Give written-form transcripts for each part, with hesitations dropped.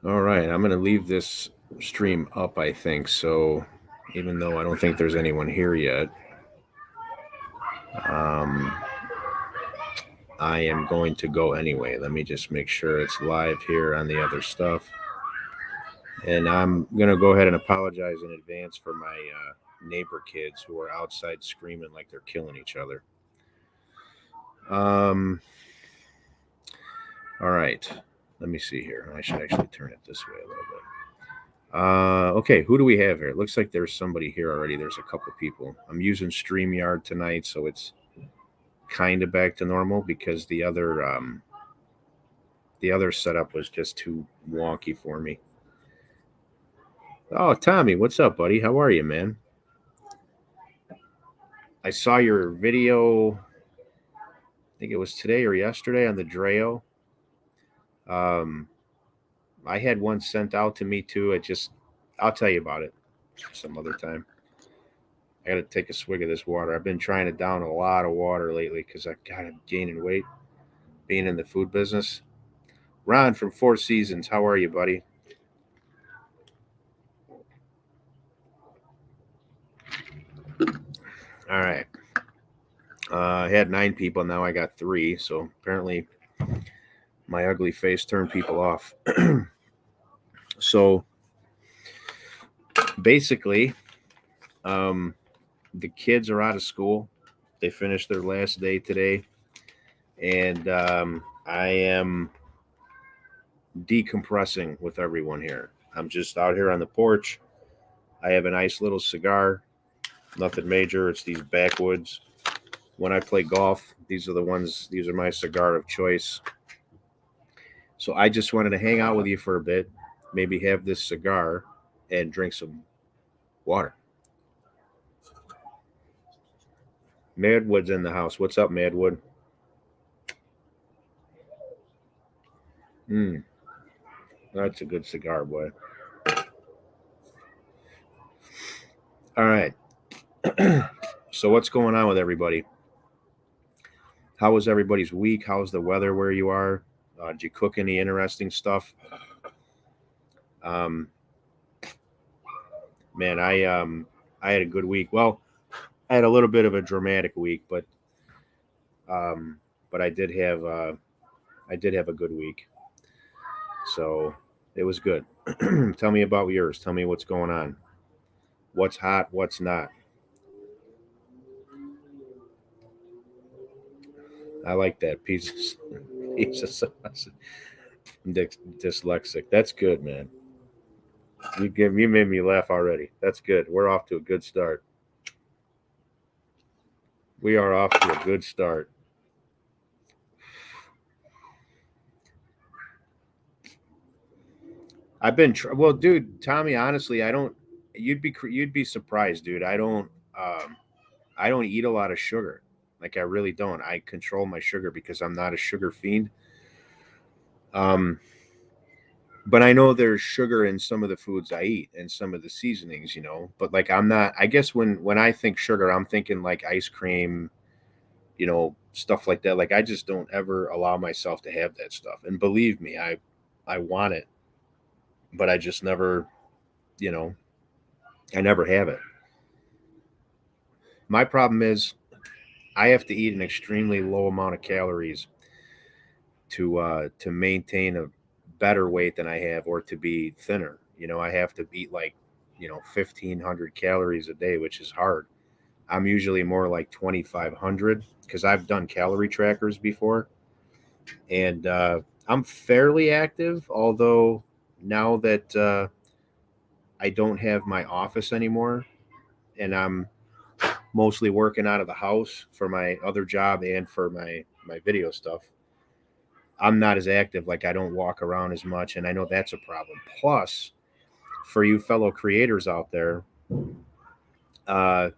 All right, I'm going to leave this stream up, I think. So even though I don't think there's anyone here yet, um, I am going to go anyway. Let me just make sure it's live here on the other stuff. And I'm going to go ahead and apologize in advance for my neighbor kids who are outside screaming like they're killing each other. Um, all right. Let me see here. I should actually turn it this way a little bit. Okay, who do we have here? It looks like there's somebody here already. There's a couple people. I'm using StreamYard tonight, so it's kind of back to normal because the other setup was just too wonky for me. Oh, Tommy, what's up, buddy? How are you, man? I saw your video. I think it was today or yesterday on the Dreo. Um, I had one sent out to me too. I'll tell you about it some other time. I got to take a swig of this water. I've been trying to down a lot of water lately because I'm gaining weight being in the food business. Ron from Four Seasons, how are you, buddy? All right. I had 9 people. Now I got 3. So apparently my ugly face turned people off. So basically, the kids are out of school. They finished their last day today. And I am decompressing with everyone here. I'm just out here on the porch. I have a nice little cigar, nothing major. It's these backwoods. When I play golf, these are my cigar of choice. So I just wanted to hang out with you for a bit, maybe have this cigar and drink some water. Madwood's in the house. What's up, Madwood? That's a good cigar, boy. All right. So what's going on with everybody? How was everybody's week? How's the weather where you are? Did you cook any interesting stuff? Um, man, I had a good week. Well, I had a little bit of a dramatic week, um, but I did have a good week. So it was good. Tell me about yours. Tell me what's going on. What's hot? What's not? I like that piece piece of sauce. Dyslexic. That's good, man. You made me laugh already. That's good. We're off to a good start. We are off to a good start. Well, dude. Tommy, honestly, I don't. You'd be surprised, dude. I don't eat a lot of sugar. Like I really don't. I control my sugar because I'm not a sugar fiend. Um, but I know there's sugar in some of the foods I eat and some of the seasonings, But like I'm not. I guess when I think sugar, I'm thinking like ice cream, stuff like that. Like I just don't ever allow myself to have that stuff. And believe me, I want it, but I just never, you know, I never have it. My problem is I have to eat an extremely low amount of calories to maintain a better weight than I have or to be thinner. I have to eat like 1,500 calories a day, which is hard. I'm usually more like 2,500 because I've done calorie trackers before, and I'm fairly active. Although now that I don't have my office anymore, and I'm mostly working out of the house for my other job and for my video stuff. I'm not as active. Like I don't walk around as much, and I know that's a problem. Plus, for you fellow creators out there, uh,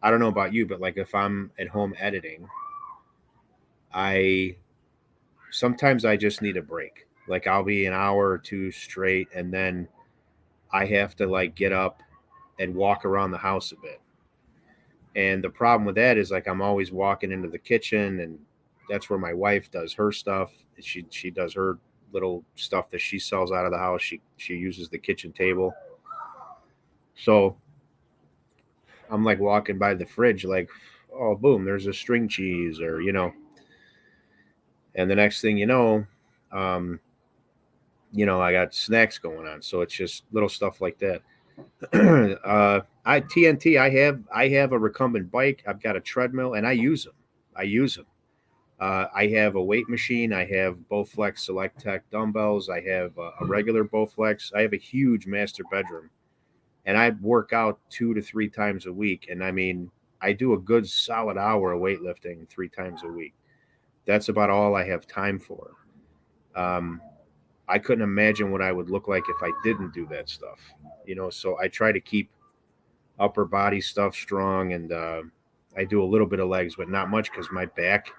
I don't know about you, but like if I'm at home editing, I sometimes I just need a break. Like I'll be an hour or two straight, and then I have to like get up and walk around the house a bit. And the problem with that is like I'm always walking into the kitchen, and that's where my wife does her stuff. She does her little stuff that she sells out of the house. She uses the kitchen table. So I'm like walking by the fridge, like, oh, boom, there's a string cheese, or and the next thing um, I got snacks going on. So it's just little stuff like that. I TNT. I have a recumbent bike. I've got a treadmill, and I use them. I use them. I have a weight machine. I have Bowflex Select Tech dumbbells. I have a regular Bowflex. I have a huge master bedroom, and I work out 2 to 3 times a week. And I mean, I do a good solid hour of weightlifting 3 times a week. That's about all I have time for. Um, I couldn't imagine what I would look like if I didn't do that stuff. So I try to keep upper body stuff strong, and I do a little bit of legs, but not much because my back.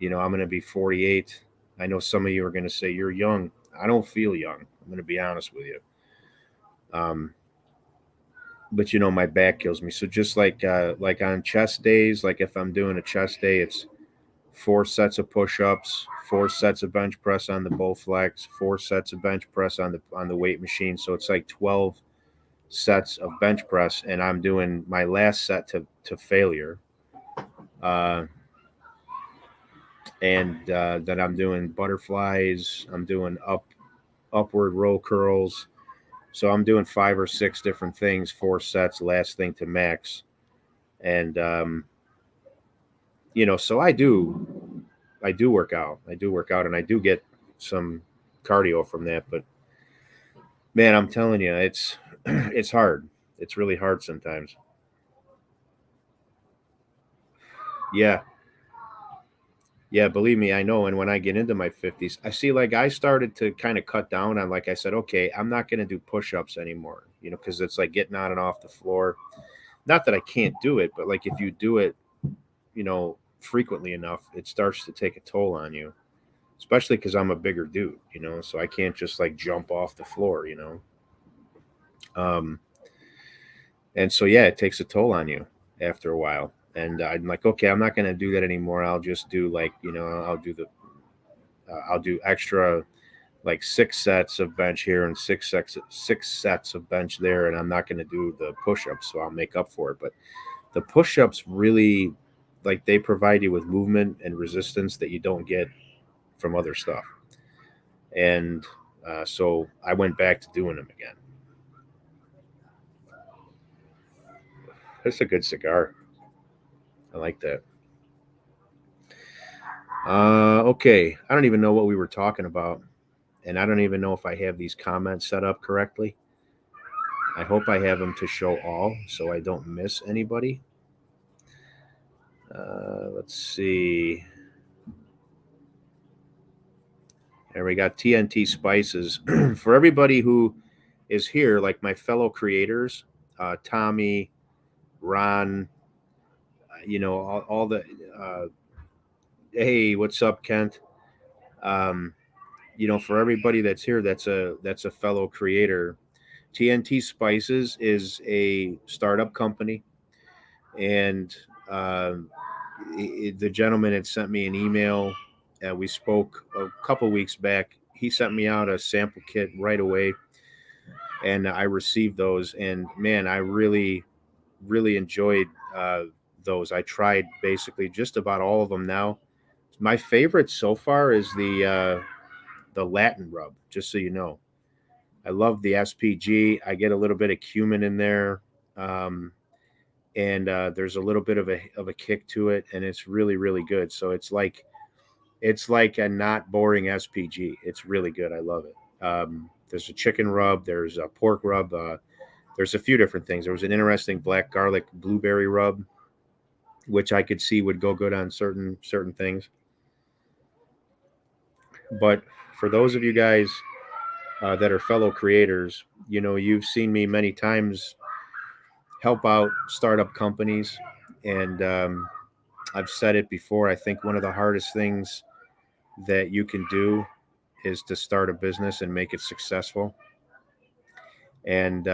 I'm going to be 48. I know some of you are going to say you're young. I don't feel young. I'm going to be honest with you. But my back kills me. So just like on chest days, like if I'm doing a chest day, it's 4 sets of push-ups, 4 sets of bench press on the Bowflex, 4 sets of bench press on the weight machine. So it's like 12 sets of bench press, and I'm doing my last set to failure. And then I'm doing butterflies. I'm doing upward row curls. So I'm doing 5 or 6 different things, 4 sets, last thing to max. And so I do work out. I do work out, and I do get some cardio from that. But man, I'm telling you, it's it's hard. It's really hard sometimes. Yeah, yeah, believe me, I know. And when I get into my 50s, I see, like, I started to kind of cut down on, like I said, okay, I'm not going to do push-ups anymore, because it's like getting on and off the floor. Not that I can't do it, but like if you do it, frequently enough, it starts to take a toll on you, especially because I'm a bigger dude, so I can't just like jump off the floor. Um, and so, yeah, it takes a toll on you after a while. And I'm like, okay, I'm not going to do that anymore. I'll just do like, I'll do extra like 6 sets of bench here and six sets of bench there, and I'm not going to do the push-ups, so I'll make up for it. But the push-ups really, like, they provide you with movement and resistance that you don't get from other stuff. And so I went back to doing them again. That's a good cigar. I like that. Okay, I don't even know what we were talking about, and I don't even know if I have these comments set up correctly. I hope I have them to show all so I don't miss anybody. Let's see. There we got TNT Spices. For everybody who is here, like my fellow creators, Tommy, Ron, all the, uh, hey, what's up, Kent? Um, for everybody that's here, that's a fellow creator. TNT Spices is a startup company, and the gentleman had sent me an email. We spoke a couple weeks back. He sent me out a sample kit right away, and I received those. And man, I really, really enjoyed those. I tried basically just about all of them now. My favorite so far is the Latin rub. Just so you know, I love the SPG. I get a little bit of cumin in there. And there's a little bit of a kick to it, and it's really, really good. So it's like a not boring SPG. It's really good. I love it. There's a chicken rub. There's a pork rub. There's a few different things. There was an interesting black garlic blueberry rub, which I could see would go good on certain things. But for those of you guys that are fellow creators, you've seen me many times help out startup companies, and I've said it before. I think one of the hardest things that you can do is to start a business and make it successful. And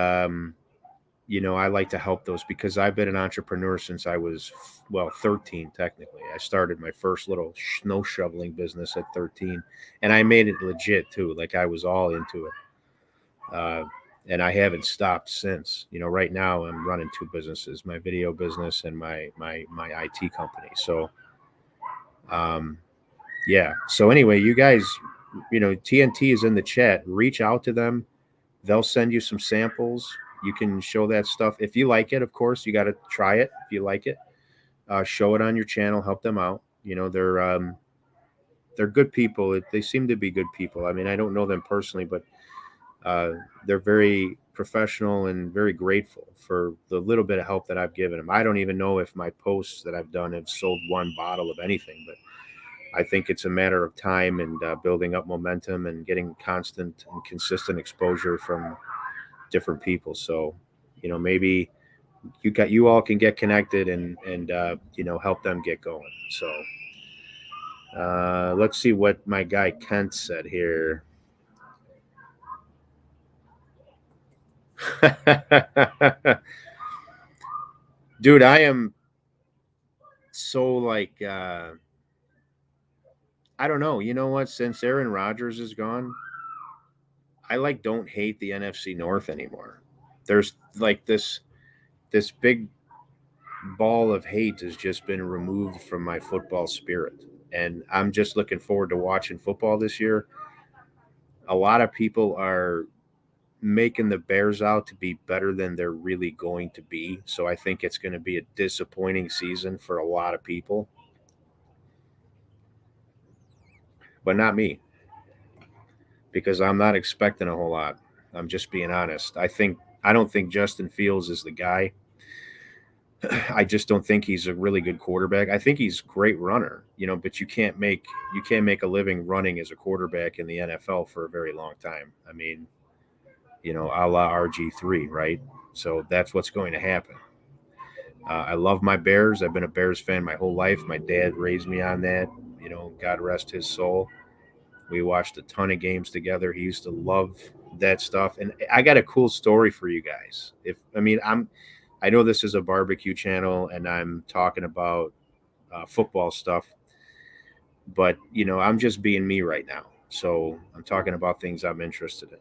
I like to help those because I've been an entrepreneur since I was, well, 13 technically. I started my first little snow shoveling business at 13, and I made it legit too. Like I was all into it. And I haven't stopped since. Right now I'm running two businesses, my video business and my IT company. So, um, yeah. So anyway, you guys, TNT is in the chat. Reach out to them. They'll send you some samples. You can show that stuff. If you like it, of course, you got to try it. If you like it, show it on your channel. Help them out. They're good people. They seem to be good people. I mean, I don't know them personally, but uh, they're very professional and very grateful for the little bit of help that I've given them. I don't even know if my posts that I've done have sold one bottle of anything, but I think it's a matter of time and building up momentum and getting constant and consistent exposure from different people. So, maybe you all can get connected and help them get going. So, let's see what my guy Kent said here. Dude, I am so like I don't know. You know what? Since Aaron Rodgers is gone, I like don't hate the NFC North anymore. There's like this big ball of hate has just been removed from my football spirit. And I'm just looking forward to watching football this year. A lot of people are making the Bears out to be better than they're really going to be. So I think it's going to be a disappointing season for a lot of people, but not me because I'm not expecting a whole lot. I'm just being honest. I don't think Justin Fields is the guy. I just don't think he's a really good quarterback. I think he's a great runner, but you can't make a living running as a quarterback in the NFL for a very long time. I mean, a la RG3, right? So that's what's going to happen. I love my Bears. I've been a Bears fan my whole life. My dad raised me on that. God rest his soul. We watched a ton of games together. He used to love that stuff. And I got a cool story for you guys. I know this is a barbecue channel and I'm talking about football stuff, but I'm just being me right now. So I'm talking about things I'm interested in.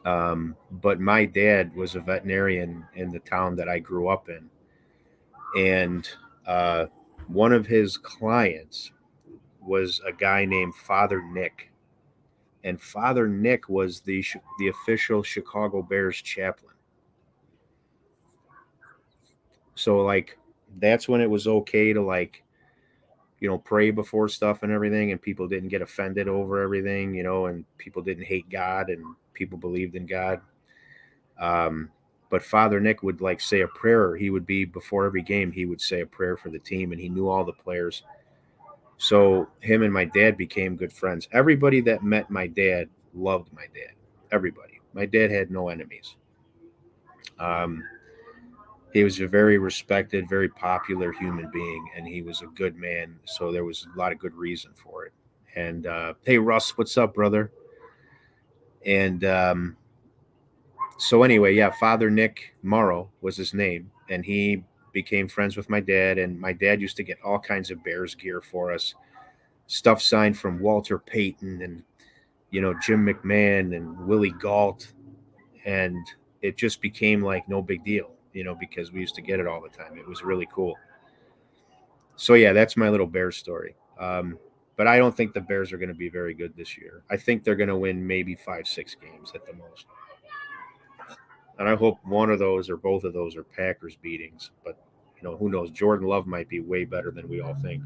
But my dad was a veterinarian in the town that I grew up in, and uh, one of his clients was a guy named Father Nick, and Father Nick was the official Chicago Bears chaplain. So like that's when it was okay to like pray before stuff and everything, and people didn't get offended over everything, and people didn't hate God and people believed in God. Um, but Father Nick would like say a prayer. He would be before every game. He would say a prayer for the team, and he knew all the players. So him and my dad became good friends. Everybody that met my dad loved my dad. Everybody. My dad had no enemies. Um, he was a very respected, very popular human being, and he was a good man. So there was a lot of good reason for it. And hey, Russ, what's up, brother? And so anyway, yeah, Father Nick Morrow was his name, and he became friends with my dad. And my dad used to get all kinds of Bears gear for us, stuff signed from Walter Payton and Jim McMahon and Willie Galt, and it just became like no big deal, because we used to get it all the time. It was really cool. So yeah, that's my little Bears story. But I don't think the Bears are going to be very good this year. I think they're going to win maybe 5-6 games at the most. And I hope one of those or both of those are Packers beatings. But who knows? Jordan Love might be way better than we all think.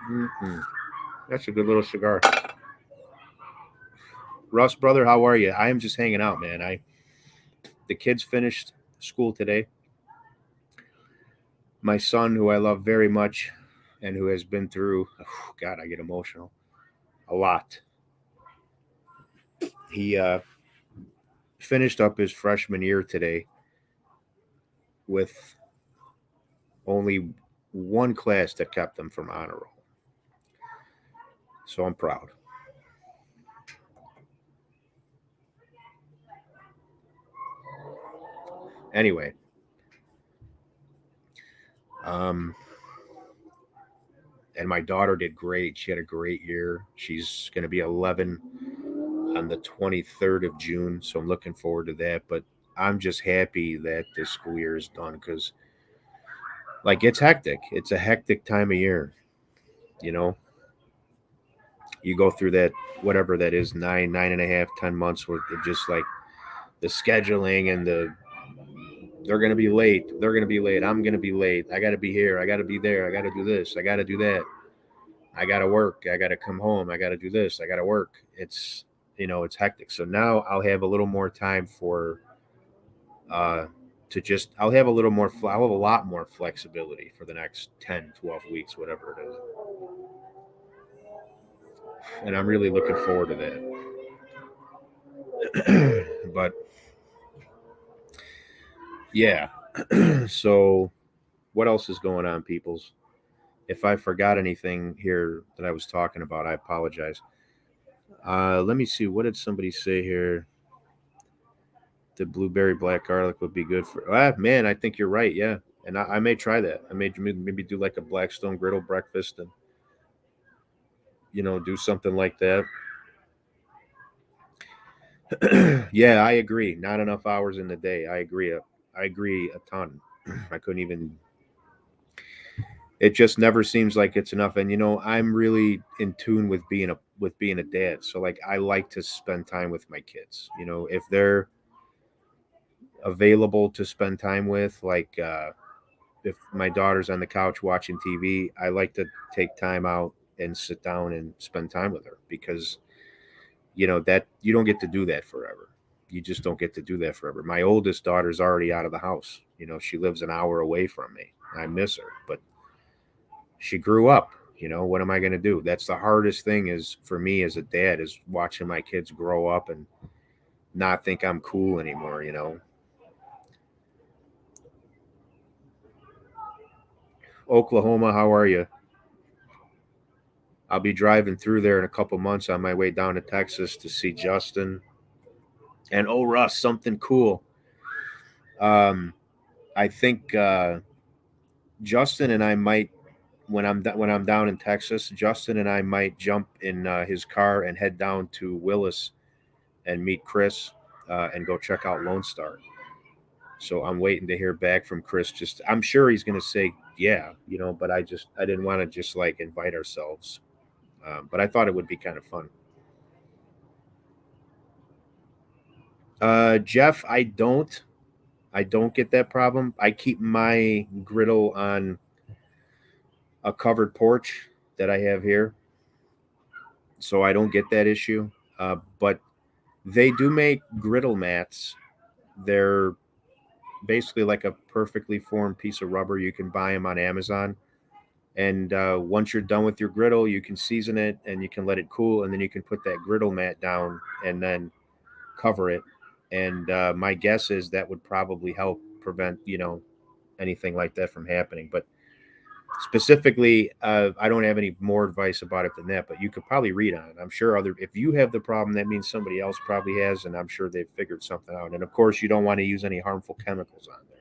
Mm-mm. That's a good little cigar. Russ, brother, how are you? I am just hanging out, man. The kids finished school today. My son, who I love very much, and who has been through, oh, God, I get emotional, a lot. He finished up his freshman year today with only one class that kept him from honor roll. So I'm proud. Anyway, um, and my daughter did great. She had a great year. She's going to be 11 on the 23rd of June, so I'm looking forward to that. But I'm just happy that this school year is done because, like, it's hectic. It's a hectic time of year. You know, you go through that, whatever that is, 9.5, 10 months worth of just like the scheduling and they're going to be late. They're going to be late. I'm going to be late. I got to be here. I got to be there. I got to do this. I got to do that. I got to work. I got to come home. I got to do this. I got to work. It's hectic. So now I'll have a little more time for, uh, I'll have a little more, I'll have a lot more flexibility for the next 10, 12 weeks, whatever it is. And I'm really looking forward to that. But yeah. So what else is going on, peoples? If I forgot anything here that I was talking about, I apologize. Let me see. What did somebody say here? The blueberry black garlic would be good for. Ah, man, I think you're right. Yeah, and I may try that. I may maybe do like a Blackstone griddle breakfast and do something like that. Yeah, I agree. Not enough hours in the day. I agree. I agree a ton. I couldn't even. It just never seems like it's enough. And I'm really in tune with being a dad. So like I like to spend time with my kids. If they're available to spend time with, like if my daughter's on the couch watching TV, I like to take time out and sit down and spend time with her because that you don't get to do that forever. You just don't get to do that forever. My oldest daughter's already out of the house. She lives an hour away from me. I miss her, but she grew up. What am I going to do? That's the hardest thing is for me as a dad is watching my kids grow up and not think I'm cool anymore. Oklahoma, how are you? I'll be driving through there in a couple months on my way down to Texas to see Justin. And oh, Russ, something cool. Um, I think Justin and I might when I'm down in Texas. Justin and I might jump in his car and head down to Willis and meet Chris and go check out Lone Star. So I'm waiting to hear back from Chris. Just I'm sure he's going to say yeah, but I didn't want to just like invite ourselves. But I thought it would be kind of fun. Jeff, I don't get that problem. I keep my griddle on a covered porch that I have here, so I don't get that issue. But they do make griddle mats. They're basically like a perfectly formed piece of rubber. You can buy them on Amazon. And once you're done with your griddle, you can season it and you can let it cool, and then you can put that griddle mat down and then cover it. And my guess is that would probably help prevent anything like that from happening. But specifically, I don't have any more advice about it than that. But you could probably read on it. I'm sure if you have the problem, that means somebody else probably has, and I'm sure they've figured something out. And of course, you don't want to use any harmful chemicals on there.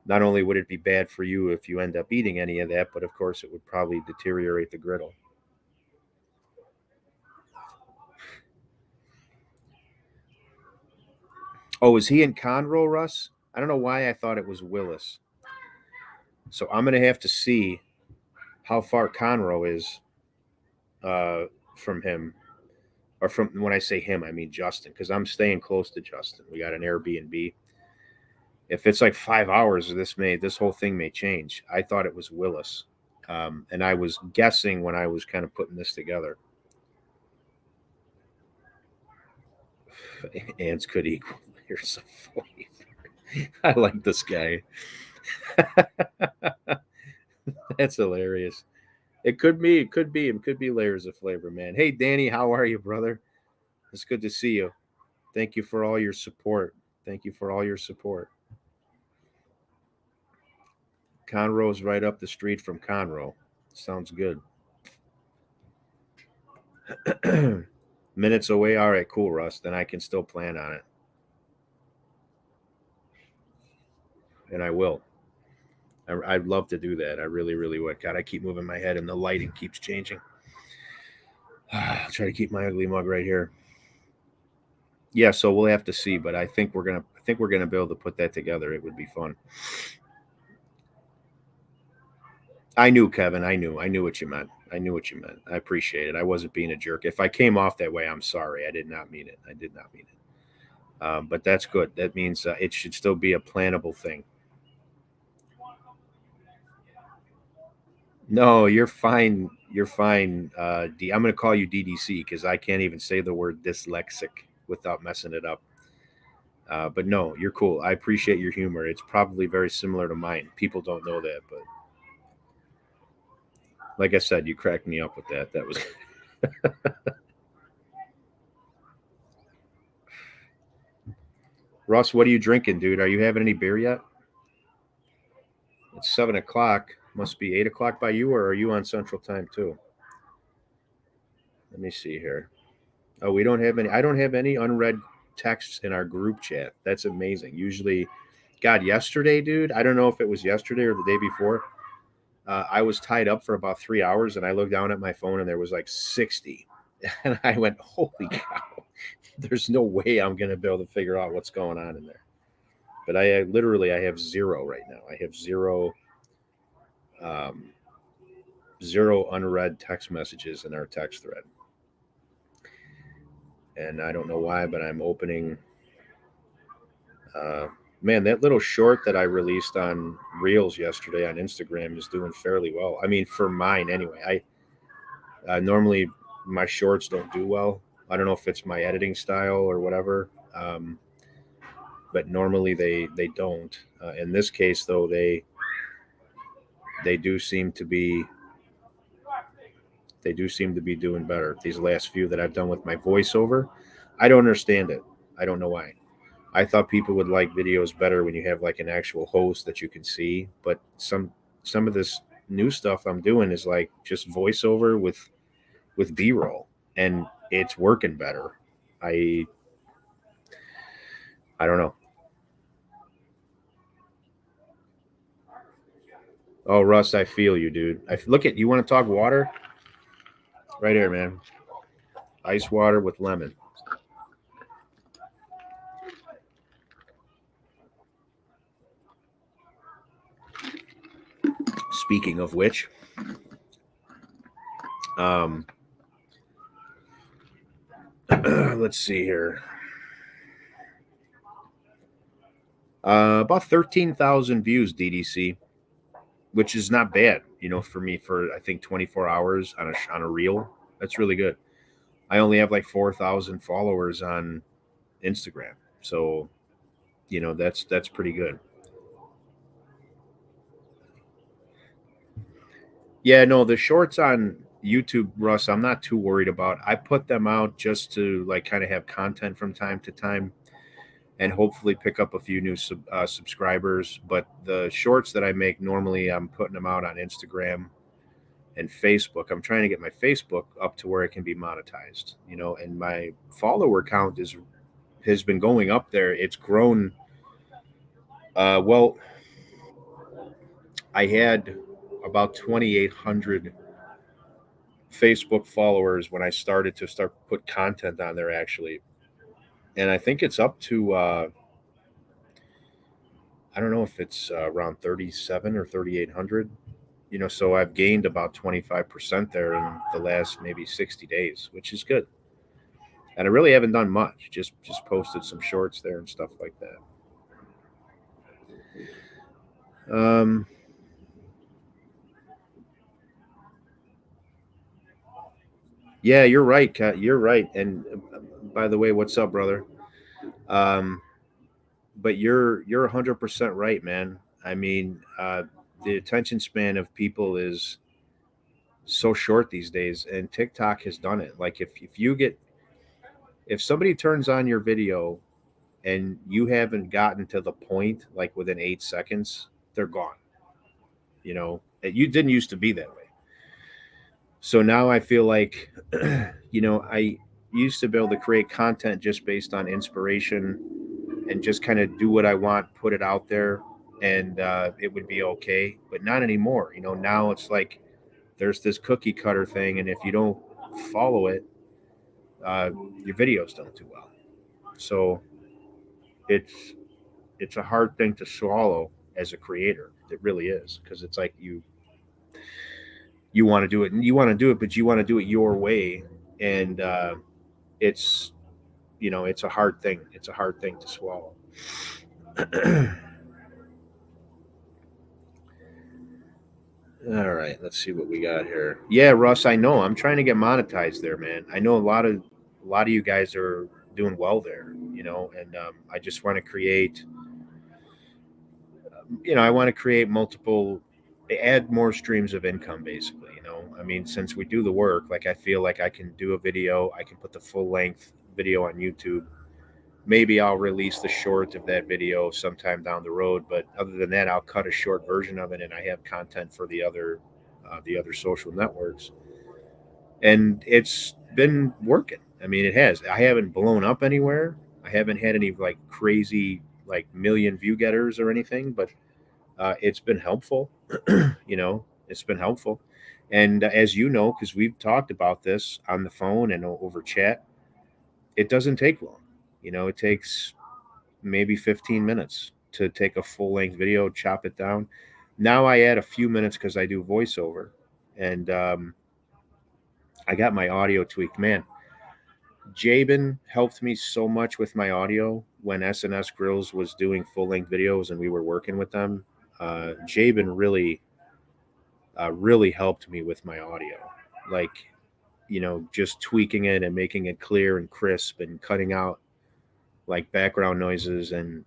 Not only would it be bad for you if you end up eating any of that, but of course, it would probably deteriorate the griddle. Oh, is he in Conroe, Russ? I don't know why I thought it was Willis. So I'm gonna have to see how far Conroe is uh, from him, or from when I say him, I mean Justin, because I'm staying close to Justin. We got an Airbnb. If it's like 5 hours, this whole thing may change. I thought it was Willis, and I was guessing when I was kind of putting this together. Ants could equal layers of flavor. I like this guy. That's hilarious. It could be. It could be. It could be layers of flavor, man. Hey, Danny, how are you, brother? It's good to see you. Thank you for all your support. Thank you for all your support. Conroe's right up the street from Conroe. Sounds good. Minutes away. All right, cool, Russ. Then I can still plan on it. and I will. I'd love to do that. I really, really would. God, I keep moving my head, and the lighting keeps changing. I'll try to keep my ugly mug right here. Yeah, so we'll have to see, but I think we're gonna be able to put that together. It would be fun. I knew, Kevin. I knew what you meant. I knew what you meant. I appreciate it. I wasn't being a jerk. If I came off that way, I'm sorry. I did not mean it. I did not mean it. But that's good. That means it should still be a plannable thing. No, you're fine. You're fine. I'm going to call you DDC because I can't even say the word dyslexic without messing it up. But no, you're cool. I appreciate your humor. It's probably very similar to mine. People don't know that, but like I said, you cracked me up with that. That was Russ. What are you drinking, dude? Are you having any beer yet? It's 7 o'clock. Must be 8 o'clock by you, or are you on Central Time too? Let me see here. Oh, we don't have any. I don't have any unread texts in our group chat. That's amazing. Usually, God, yesterday, dude. I don't know if it was yesterday or the day before. I was tied up for about 3 hours, and I looked down at my phone, and there was like 60, and I went, "Holy cow! There's no way I'm gonna be able to figure out what's going on in there." But literally I have zero right now. I have um, zero unread text messages in our text thread, and I don't know why, but I'm opening. Uh, Man, that little short that I released on Reels yesterday on Instagram is doing fairly well. I mean, for mine anyway. I normally my shorts don't do well. I don't know if it's my editing style or whatever, but normally they don't. In this case, though, they do seem to be they do seem to be doing better. These last few that I've done with my voiceover, I don't understand it. I don't know why. I thought people would like videos better when you have like an actual host that you can see, but some of this new stuff I'm doing is like just voiceover with B-roll, and it's working better. I I don't know. Oh, Russ, I feel you, dude. Look at you. Want to talk water? Right here, man. Ice water with lemon. Speaking of which, um, let's see here. About 13,000 views, DDC, which is not bad, for me for I think 24 hours on a reel. That's really good. I only have like 4,000 followers on Instagram, so that's pretty good. Yeah, no, the shorts on YouTube, Russ, I'm not too worried about. I put them out just to like kind of have content from time to time and hopefully pick up a few new subscribers. But the shorts that I make normally, I'm putting them out on Instagram and Facebook. I'm trying to get my Facebook up to where it can be monetized, and my follower count has been going up there. It's grown. Well, I had about 2,800 Facebook followers when I started to start put content on there actually, and I think it's up to I don't know if it's around 37 or 3,800. So I've gained about 25% there in the last maybe 60 days, which is good. And I really haven't done much. Just posted some shorts there and stuff like that. Um, yeah, you're right, Kat. You're right. And by the way, what's up, brother? Um, but you're 100% right, man. I mean, the attention span of people is so short these days, and TikTok has done it. Like if somebody turns on your video and you haven't gotten to the point like within 8 seconds, they're gone. You didn't used to be that way. So now I feel like, I used to be able to create content just based on inspiration and just kind of do what I want, put it out there. and it would be okay, but not anymore. Now it's like there's this cookie cutter thing, and if you don't follow it, uh, your videos don't do well. So it's it's a hard thing to swallow as a creator. It really is, because it's like you want to do it and you want to do it, but you want to do it your way, and it's it's a hard thing. It's a hard thing to swallow. All right, let's see what we got here. Yeah, Russ, I know. I'm trying to get monetized there, man. I know a lot of you guys are doing well there, and I just want to create, I want to create multiple, add more streams of income, basically. I mean, since we do the work, like I feel like I can do a video, I can put the full length video on YouTube. Maybe I'll release the short of that video sometime down the road, but other than that, I'll cut a short version of it, and I have content for the other social networks, and it's been working. I mean, it has. I haven't blown up anywhere. I haven't had any like crazy like million view getters or anything, but it's been helpful. It's been helpful, and as you know, because we've talked about this on the phone and over chat, it doesn't take long. It takes maybe 15 minutes to take a full length video, chop it down. Now I add a few minutes because I do voiceover, and I got my audio tweaked. Man, Jabin helped me so much with my audio when SNS Grills was doing full length videos and we were working with them. Jabin really helped me with my audio, like just tweaking it and making it clear and crisp and cutting out like background noises, and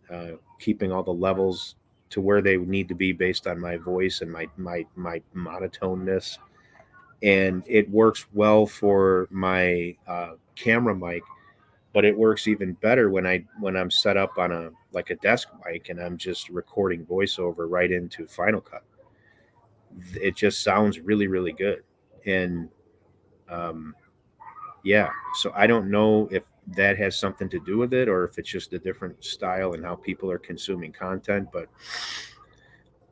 keeping all the levels to where they need to be based on my voice and my monotoneness. And it works well for my camera mic, but it works even better when I'm set up on a like a desk mic and I'm just recording voiceover right into Final Cut. It just sounds really really good. And um, yeah, so I don't know if that has something to do with it or if it's just a different style and how people are consuming content, but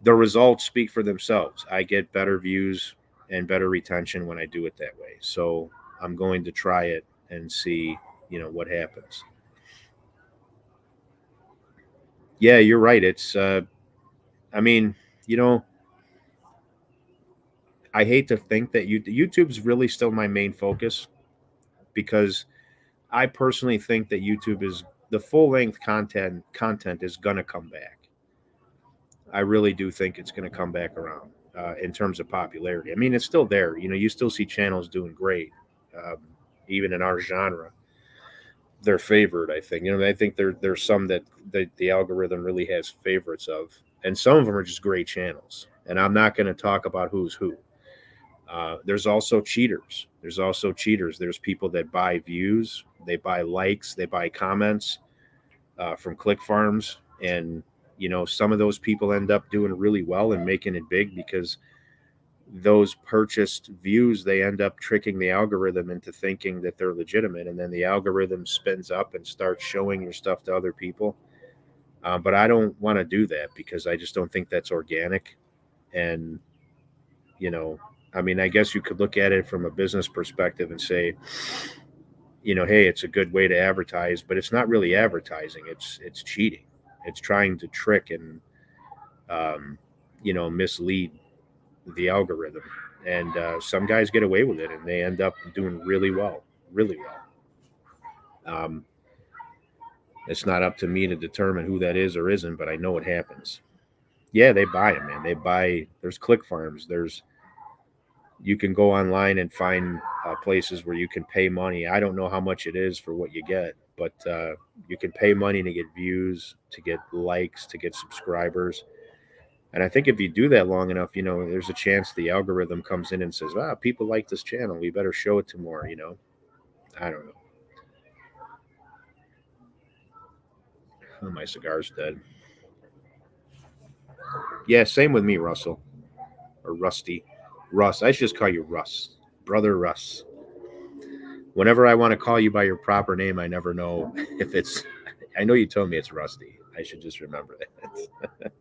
the results speak for themselves. I get better views and better retention when I do it that way. So I'm going to try it and see, what happens. Yeah, you're right. I mean, you know, I hate to think that YouTube's really still my main focus, because I personally think that YouTube is the full length content is gonna come back. I really do think it's gonna come back around in terms of popularity. I mean, it's still there. You still see channels doing great, um, even in our genre. They're favored, I think. I think there's some that the algorithm really has favorites of, and some of them are just great channels. And I'm not going to talk about who's who. There's also cheaters. There's people that buy views, they buy likes, they buy comments from click farms, and some of those people end up doing really well and making it big because those purchased views, they end up tricking the algorithm into thinking that they're legitimate, and then the algorithm spins up and starts showing your stuff to other people. But I don't want to do that because I just don't think that's organic. And you know I mean, I guess you could look at it from a business perspective and say, hey, it's a good way to advertise, but it's not really advertising. It's cheating. It's trying to trick and um, mislead the algorithm. And some guys get away with it, and they end up doing really well, really well. It's not up to me to determine who that is or isn't, but I know it happens. Yeah, they buy them, man. They buy. There's click farms. You can go online and find places where you can pay money. I don't know how much it is for what you get, but you can pay money to get views, to get likes, to get subscribers. And I think if you do that long enough, there's a chance the algorithm comes in and says, people like this channel. We better show it to more. I don't know. Oh, my cigar's dead. Yeah, same with me, Russell. Or Rusty. Russ. I should just call you Russ. Brother Russ. Whenever I want to call you by your proper name, I never know if it's. I know you told me it's Rusty. I should just remember that.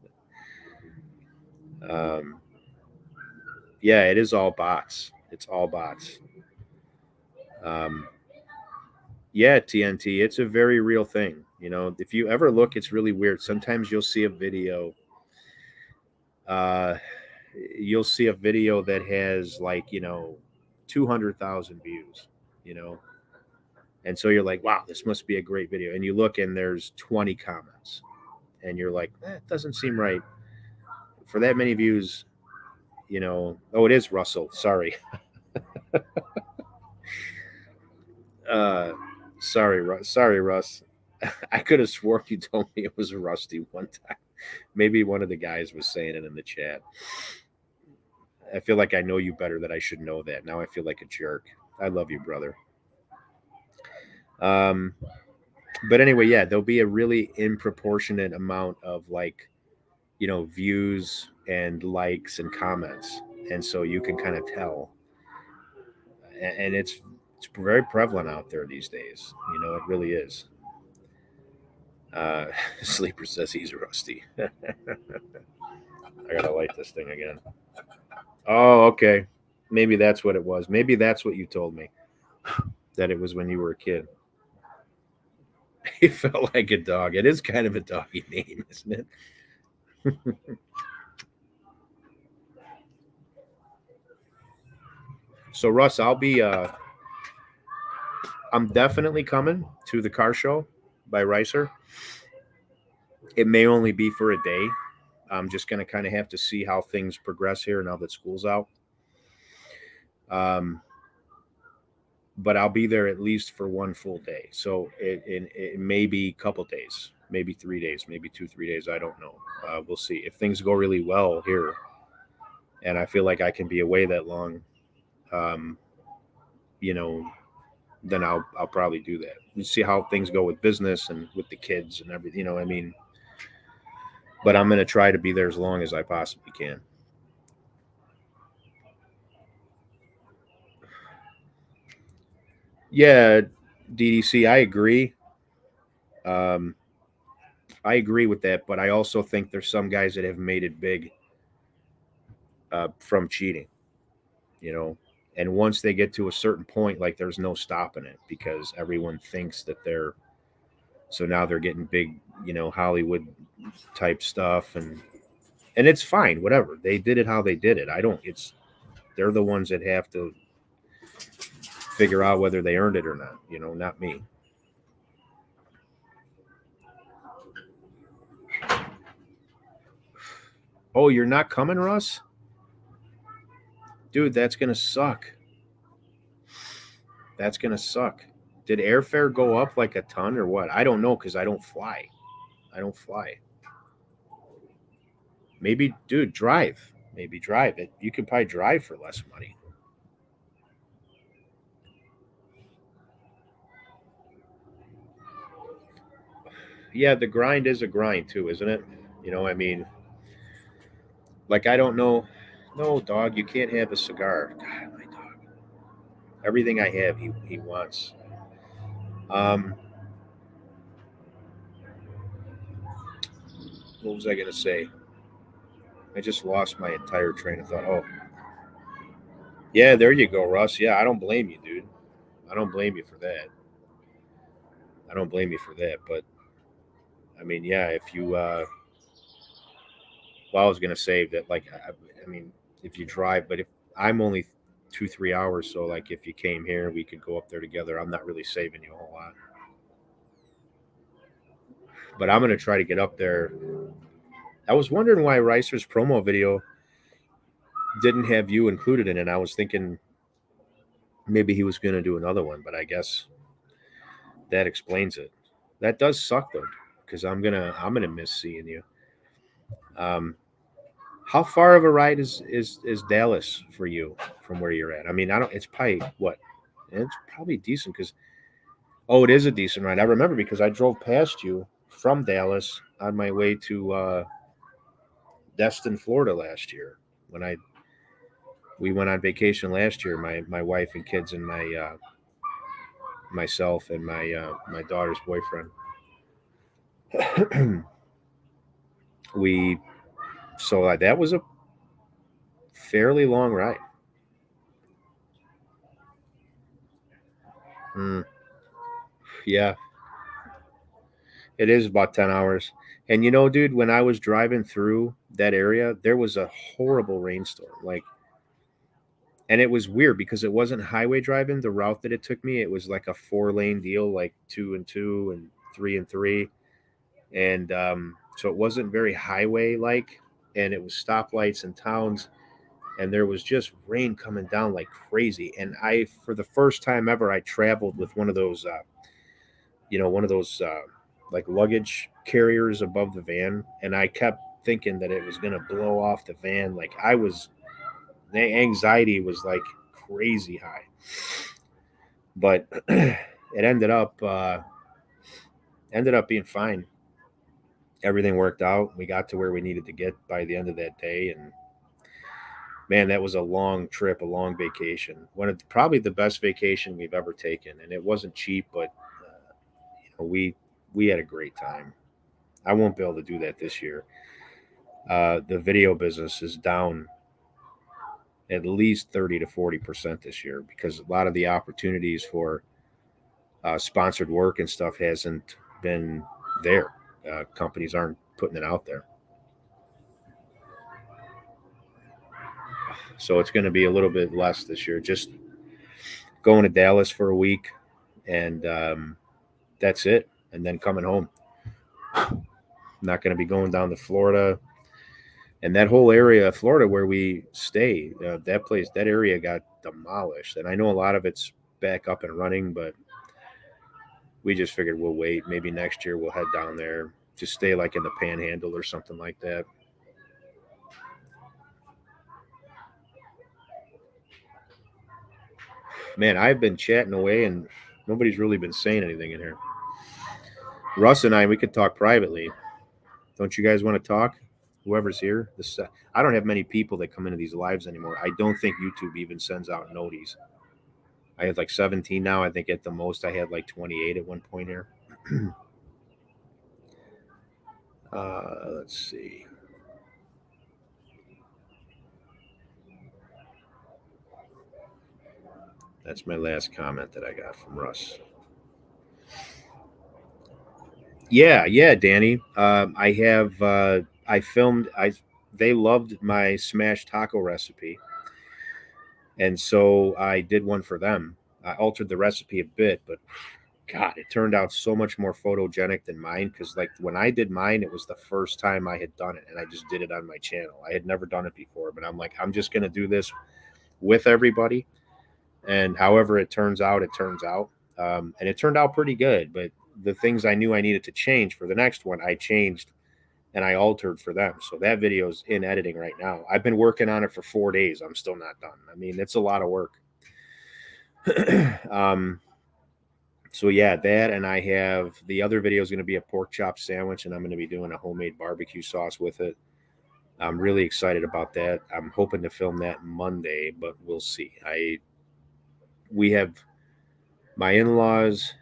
Um, yeah, it is all bots. It's all bots. Um, yeah, TNT, it's a very real thing. You know, if you ever look, it's really weird. Sometimes uh, you'll see a video that has like, 200,000 views, you know, and so you're like, wow, this must be a great video. And you look and there's 20 comments, and you're like, it doesn't seem right for that many views. Oh, it is Russell. Sorry. Uh, sorry, Russ. I could have sworn you told me it was Rusty one time. Maybe one of the guys was saying it in the chat. I feel like I know you better that I should know that. Now I feel like a jerk. I love you, brother. Um, but anyway, yeah, there'll be a really improportionate amount of like, views and likes and comments, and so you can kind of tell, and it's very prevalent out there these days. It really is. Uh, Sleeper says he's rusty. I gotta light this thing again. Oh, okay. Maybe that's what it was. Maybe that's what you told me, that it was when you were a kid. He felt like a dog. It is kind of a doggy name, isn't it? So Russ, I'm definitely coming to the car show by Ricer. It may only be for a day. I'm just going to kind of have to see how things progress here now that school's out. Um, but I'll be there at least for one full day. So it may be a couple days, maybe 3 days, maybe 2, 3 days. I don't know. We'll see. If things go really well here, and I feel like I can be away that long, um, you know, then I'll probably do that. You see how things go with business and with the kids and everything. I mean, but I'm going to try to be there as long as I possibly can. Yeah, DDC, Um, I agree with that, but I also think there's some guys that have made it big from cheating. You know, and once they get to a certain point, like there's no stopping it because everyone thinks that they're. So now they're getting big, Hollywood type stuff, and it's fine, whatever. They did it how they did it. I don't. It's they're the ones that have to figure out whether they earned it or not. Not me. Oh, you're not coming, Russ? Dude, that's gonna suck. That's gonna suck. Did airfare go up like a ton or what? I don't know because I don't fly. I don't fly. Maybe, dude, drive. Maybe drive it. You could probably drive for less money. Yeah, the grind is a grind too, isn't it? I mean, like I don't know. No, dog, you can't have a cigar. God, my dog. Everything I have, he wants. Um, what was I gonna say? I just lost my entire train of thought. Oh, yeah, there you go, Russ. Yeah, I don't blame you, dude. I don't blame you for that. I don't blame you for that. But I mean, yeah, if you, well, I was gonna say that, like, I mean, if you drive, but if I'm only 2, 3 hours, so like, if you came here, we could go up there together. I'm not really saving you a whole lot, but I'm gonna try to get up there. I was wondering why Ricer's promo video didn't have you included in it. I was thinking maybe he was gonna do another one, but I guess that explains it. That does suck though, because I'm gonna miss seeing you. Um, how far of a ride is Dallas for you from where you're at? I mean, I don't. It's probably what? It's probably decent because oh, it is a decent ride. I remember because I drove past you from Dallas on my way to Destin, Florida last year when I we went on vacation last year. My wife and kids and myself and my daughter's boyfriend. we that was a fairly long ride. Mm, yeah, it is about 10 hours. And you know, dude, when I was driving through that area, there was a horrible rainstorm. Like, and it was weird because it wasn't highway driving. The route that it took me, it was like a 4 lane deal, like 2 and 2 and 3 and 3. And so it wasn't very highway like. And it was stoplights and towns. And there was just rain coming down like crazy. And I, for the first time ever, I traveled with one of those, one of those like luggage carriers above the van. And I kept thinking that it was going to blow off the van. Like the anxiety was like crazy high. But it ended up being fine. Everything worked out. We got to where we needed to get by the end of that day, and man, that was a long trip, a long vacation. One of probably the best vacation we've ever taken, and it wasn't cheap, but we had a great time. I won't be able to do that this year. The video business is down at least 30 to 40% this year because a lot of the opportunities for sponsored work and stuff hasn't been there. Companies aren't putting it out there. So it's going to be a little bit less this year. Just going to Dallas for a week, and that's it. And then coming home. Not going to be going down to Florida. And that whole area of Florida where we stay, that area got demolished. And I know a lot of it's back up and running, but we just figured we'll wait. Maybe next year we'll head down there to stay like in the Panhandle or something like that. Man, I've been chatting away and nobody's really been saying anything in here. Russ and I, we could talk privately. Don't you guys want to talk? Whoever's here. I don't have many people that come into these lives anymore. I don't think YouTube even sends out noties. I have like 17 now. I think at the most I had like 28 at one point here. Let's see. That's my last comment that I got from Russ. Yeah, Danny. I have. I filmed. They loved my smashed taco recipe, and so I did one for them. I altered the recipe a bit, but God, it turned out so much more photogenic than mine. Because like when I did mine, it was the first time I had done it, and I just did it on my channel. I had never done it before, but I'm like, I'm just gonna do this with everybody, and however it turns out, it turns out. And it turned out pretty good. But the things I knew I needed to change for the next one, I changed and I altered for them. So that video's in editing right now. I've been working on it for 4 days. I'm still not done. I mean, it's a lot of work. um, so yeah, that, and I have the other video is going to be a pork chop sandwich, and I'm going to be doing a homemade barbecue sauce with it. I'm really excited about that. I'm hoping to film that Monday, but we'll see. We have my in-laws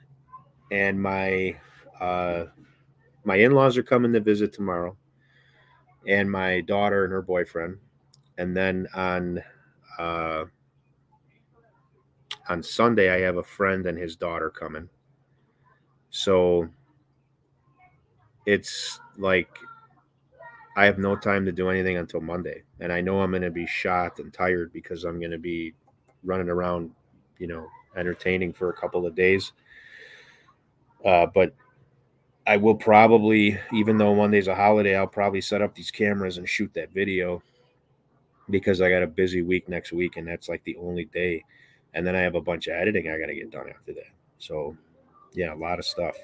and my in-laws are coming to visit tomorrow, and my daughter and her boyfriend, and then uh, on Sunday I have a friend and his daughter coming. So it's like I have no time to do anything until Monday, and I know I'm going to be shot and tired because I'm going to be running around, you know, entertaining for a couple of days. But I will probably, even though Monday's a holiday, I'll probably set up these cameras and shoot that video because I got a busy week next week, and that's like the only day. And then I have a bunch of editing I got to get done after that. So, yeah, a lot of stuff.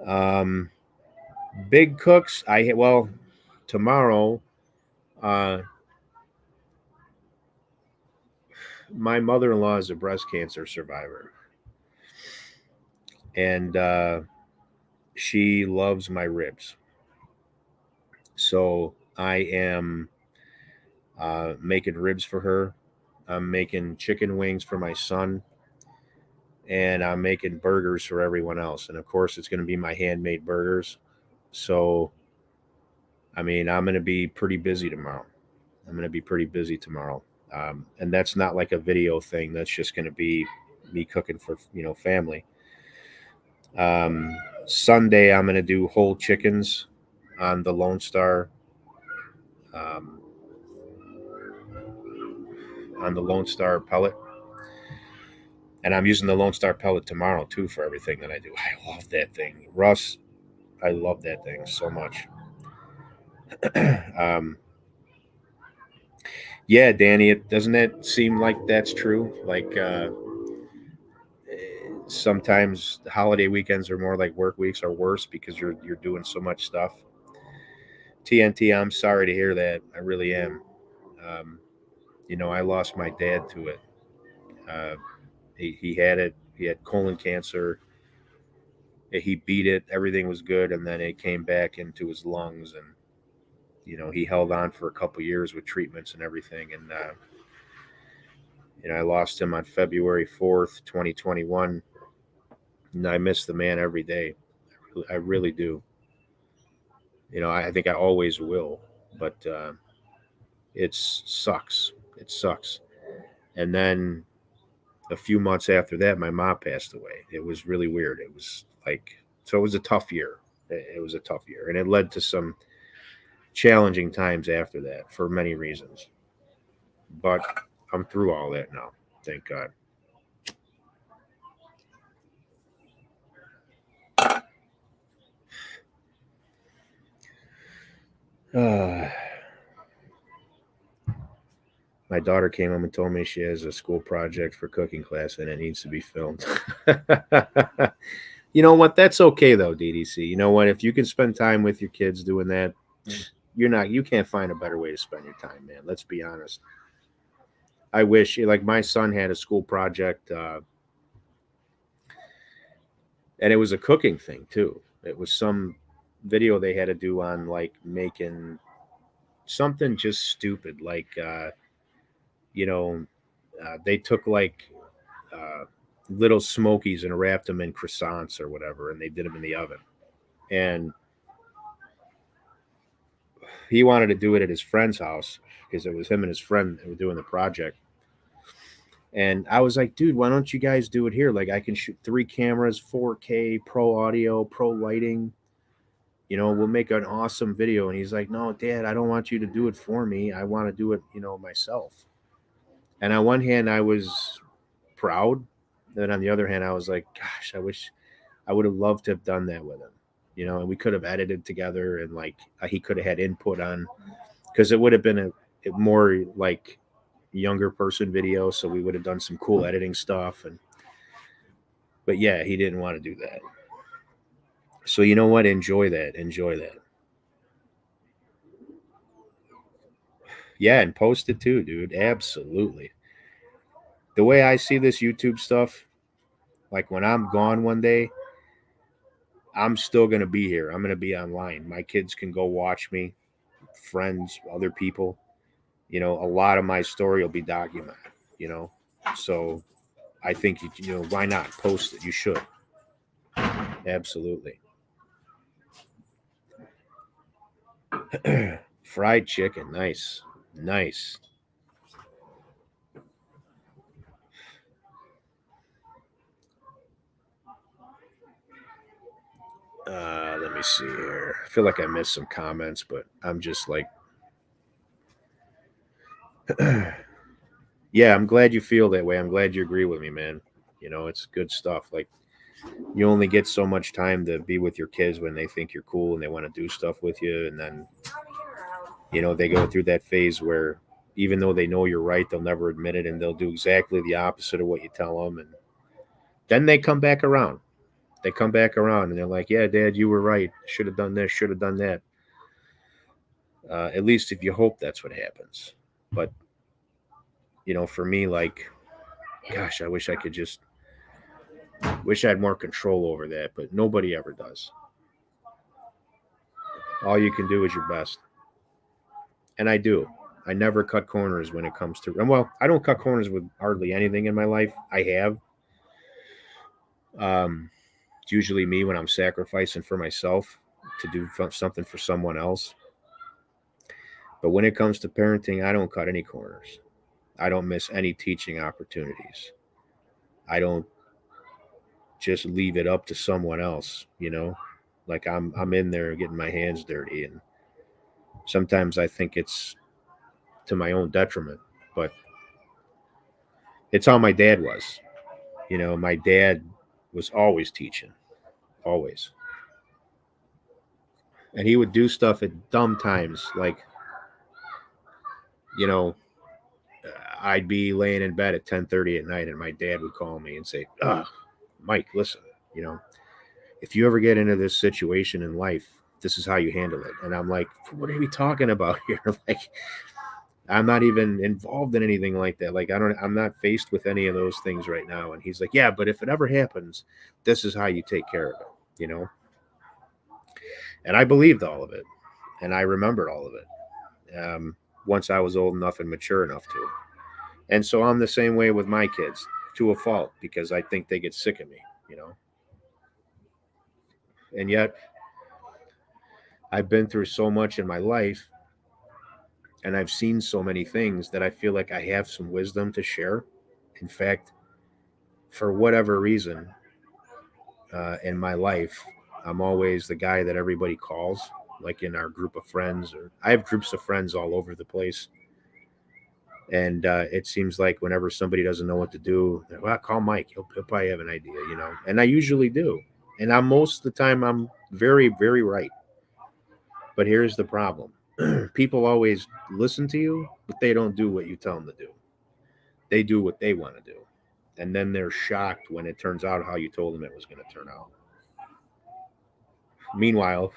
Um, Big cooks. Well, tomorrow, uh, my mother-in-law is a breast cancer survivor, and she loves my ribs. So I am making ribs for her. I'm making chicken wings for my son, and I'm making burgers for everyone else. And of course, it's going to be my handmade burgers. So, I mean, I'm going to be pretty busy tomorrow. I'm going to be pretty busy tomorrow. And that's not like a video thing. That's just going to be me cooking for, family. Um, Sunday, I'm going to do whole chickens on the Lone Star. Um, on the Lone Star pellet. And I'm using the Lone Star pellet tomorrow too for everything that I do. I love that thing. Russ, I love that thing so much. um, yeah, Danny, doesn't that seem like that's true? Like sometimes holiday weekends are more like work weeks or worse because you're doing so much stuff. TNT, I'm sorry to hear that. I really am. Um, I lost my dad to it. Uh, he had it. He had colon cancer. He beat it. Everything was good, and then it came back into his lungs, and he held on for a couple years with treatments and everything. And I lost him on February 4th, 2021, and I miss the man every day. I really do. I think I always will, but it sucks. It sucks. And then a few months after that, my mom passed away. It was really weird. It was like, so it was a tough year. It was a tough year, and it led to some challenging times after that for many reasons. But I'm through all that now. Thank God. Uh, my daughter came home and told me she has a school project for cooking class and it needs to be filmed. You know what? That's okay though, DDC. You know what? If you can spend time with your kids doing that, you can't find a better way to spend your time, man. Let's be honest. I wish, like, my son had a school project, and it was a cooking thing too. It was some video they had to do on like making something just stupid, like you know, they took like uh, little smokies and wrapped them in croissants or whatever, and they did them in the oven. And he wanted to do it at his friend's house because it was him and his friend that were doing the project. And I was like, dude, why don't you guys do it here? Like, I can shoot 3 cameras, 4K, pro audio, pro lighting. We'll make an awesome video. And he's like, no, Dad, I don't want you to do it for me. I want to do it, myself. And on one hand, I was proud. Then on the other hand, I was like, gosh, I wish I would have loved to have done that with him, and we could have edited together and like he could have had input on, because it would have been a more like younger person video. So we would have done some cool editing stuff. But yeah, he didn't want to do that. So you know what? Enjoy that. Enjoy that. Yeah. And post it too, dude. Absolutely. The way I see this YouTube stuff, like when I'm gone one day, I'm still going to be here. I'm going to be online. My kids can go watch me, friends, other people. A lot of my story will be documented, you know. So I think, why not post it? You should. Absolutely. Fried chicken. Nice. Nice. Let me see here. I feel like I missed some comments, but I'm just like, yeah, I'm glad you feel that way. I'm glad you agree with me, man. It's good stuff. Like, you only get so much time to be with your kids when they think you're cool and they want to do stuff with you. And then, they go through that phase where even though they know you're right, they'll never admit it and they'll do exactly the opposite of what you tell them. And then they come back around. They come back around and they're like, yeah, Dad, you were right. Should have done this, should have done that. At least if you hope that's what happens. But, for me, like, gosh, I wish I could just, wish I had more control over that. But nobody ever does. All you can do is your best. And I do. I never cut corners when it comes to, and well, I don't cut corners with hardly anything in my life. I have. It's usually me when I'm sacrificing for myself to do something for someone else. But when it comes to parenting, I don't cut any corners. I don't miss any teaching opportunities. I don't just leave it up to someone else, you know? Like I'm in there getting my hands dirty, and sometimes I think it's to my own detriment. But it's how my dad was. You know, my dad was always teaching, always. And he would do stuff at dumb times, like, you know, I'd be laying in bed at 10:30 at night, and my dad would call me and say, Mike, listen, you know, if you ever get into this situation in life, this is how you handle it." And I'm like, "What are we talking about here?" Like, I'm not even involved in anything like that. Like, I'm not faced with any of those things right now. And he's like, "Yeah, but if it ever happens, this is how you take care of it, you know?" And I believed all of it, and I remembered all of it, once I was old enough and mature enough to. And so I'm the same way with my kids, to a fault, because I think they get sick of me, you know? And yet, I've been through so much in my life, and I've seen so many things, that I feel like I have some wisdom to share. In fact, for whatever reason, in my life, I'm always the guy that everybody calls, like in our group of friends, or I have groups of friends all over the place. And it seems like whenever somebody doesn't know what to do, well, call Mike. He'll probably have an idea, you know. And I usually do. And I'm most of the time I'm very, very right. But here's the problem: people always listen to you, but they don't do what you tell them to do. They do what they want to do, and then they're shocked when it turns out how you told them it was going to turn out. Meanwhile,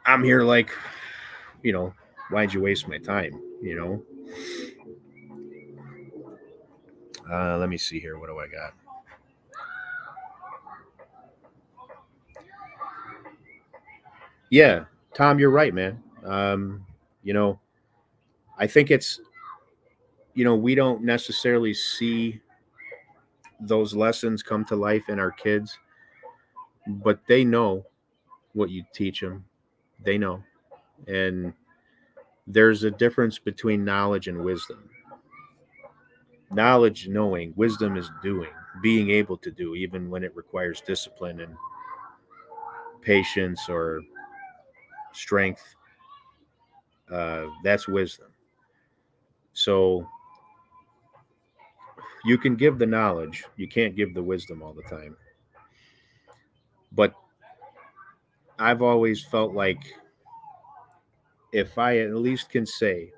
I'm here like, you know, why'd you waste my time? You know. Let me see here. What do I got? Yeah, Tom, you're right, man. You know, I think it's, we don't necessarily see those lessons come to life in our kids, but they know what you teach them. They know. And there's a difference between knowledge and wisdom. Knowledge, knowing; wisdom is doing, being able to do, even when it requires discipline and patience or strength. That's wisdom. So you can give the knowledge, you can't give the wisdom all the time. But I've always felt like, if I at least can say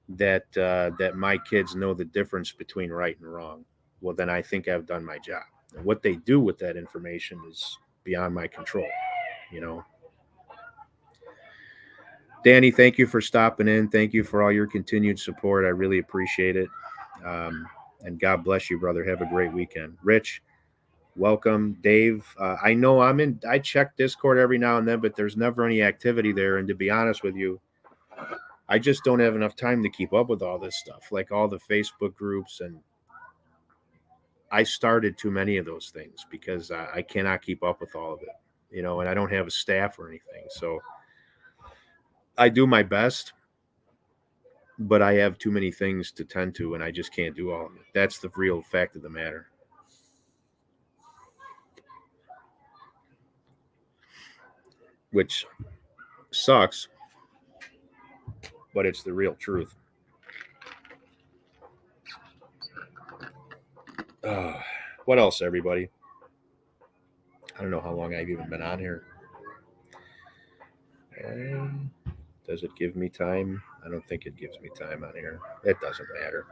that my kids know the difference between right and wrong, well, then I think I've done my job. And what they do with that information is beyond my control. You know, Danny, thank you for stopping in. Thank you for all your continued support. I really appreciate it. Um, and God bless you, brother. Have a great weekend. Rich, welcome. Dave, I know I check Discord every now and then, but there's never any activity there. And to be honest with you, I just don't have enough time to keep up with all this stuff, like all the Facebook groups. And I started too many of those things because I cannot keep up with all of it, and I don't have a staff or anything. So I do my best, but I have too many things to tend to, and I just can't do all of it. That's the real fact of the matter, which sucks, but it's the real truth. Uh, what else, everybody? I don't know how long I've even been on here. Um, does it give me time? I don't think it gives me time on here. It doesn't matter.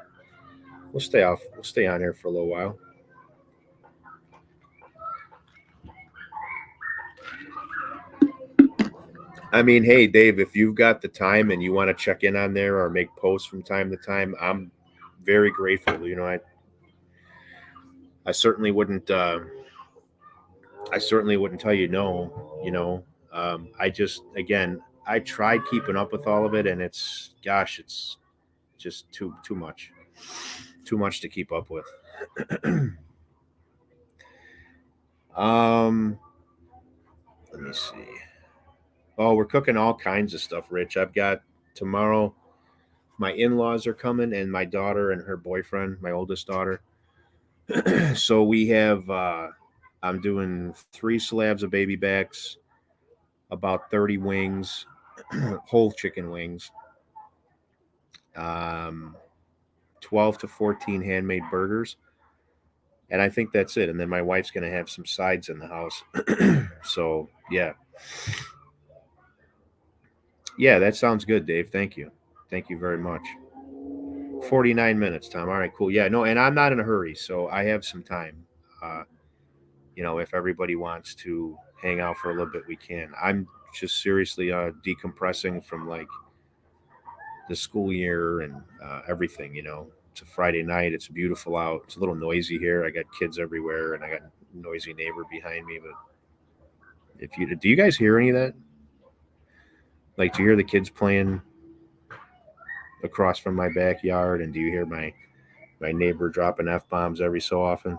We'll stay off. We'll stay on here for a little while. I mean, hey, Dave, if you've got the time and you want to check in on there or make posts from time to time, I'm very grateful. I certainly wouldn't. I certainly wouldn't tell you no. I just, again, I tried keeping up with all of it, and it's just too much, too much to keep up with. um, Let me see. Oh, we're cooking all kinds of stuff, Rich. I've got tomorrow. My in-laws are coming, and my daughter and her boyfriend, my oldest daughter. So we have. I'm doing 3 slabs of baby backs, about 30 wings, whole chicken wings, um, 12 to 14 handmade burgers, and I think that's it. And then my wife's going to have some sides in the house. So yeah, yeah, that sounds good, Dave. Thank you very much. 49 minutes, Tom. All right, cool. Yeah, no, and I'm not in a hurry, so I have some time. Uh, if everybody wants to hang out for a little bit, we can. I'm just seriously decompressing from like the school year and everything. It's a Friday night. It's beautiful out. It's a little noisy here. I got kids everywhere, and I got a noisy neighbor behind me. But if you do, you guys hear any of that? Like, do you hear the kids playing across from my backyard? And do you hear my neighbor dropping f bombs every so often?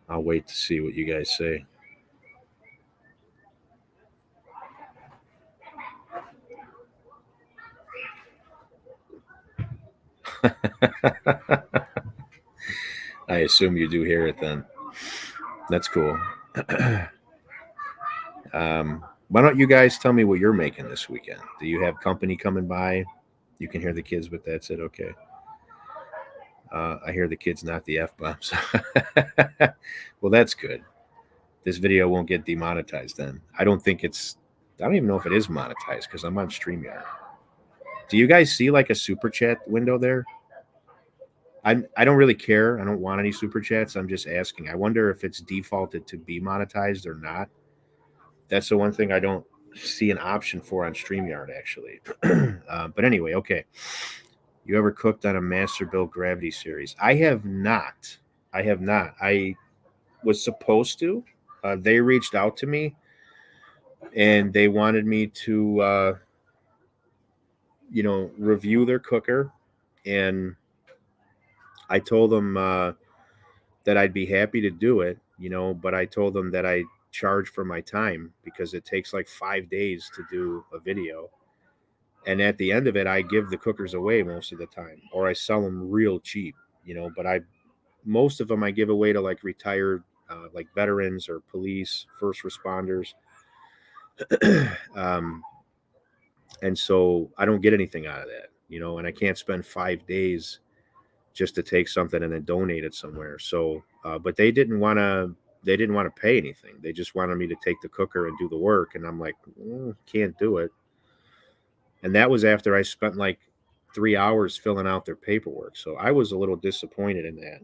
I'll wait to see what you guys say. I assume you do hear it then. That's cool. Why don't you guys tell me what you're making this weekend? Do you have company coming by? You can hear the kids, but that's it. Okay. I hear the kids, not the f bombs. Well, that's good. This video won't get demonetized then. I don't think it's. I don't even know if it is monetized because I'm on StreamYard. Do you guys see like a super chat window there? I don't really care. I don't want any super chats. I'm just asking. I wonder if it's defaulted to be monetized or not. That's the one thing I don't see an option for on StreamYard actually. But anyway, okay. You ever cooked on a Master Build Gravity series? I have not. I have not. I was supposed to. They reached out to me and they wanted me to, review their cooker. And I told them that I'd be happy to do it, but I told them that I charge for my time because it takes like 5 days to do a video. And at the end of it, I give the cookers away most of the time, or I sell them real cheap, but most of them I give away to like retired, like veterans or police, first responders. um, and so I don't get anything out of that, and I can't spend 5 days just to take something and then donate it somewhere. So, but they didn't want to pay anything. They just wanted me to take the cooker and do the work. And I'm like, can't do it. And that was after I spent like 3 hours filling out their paperwork. So I was a little disappointed in that.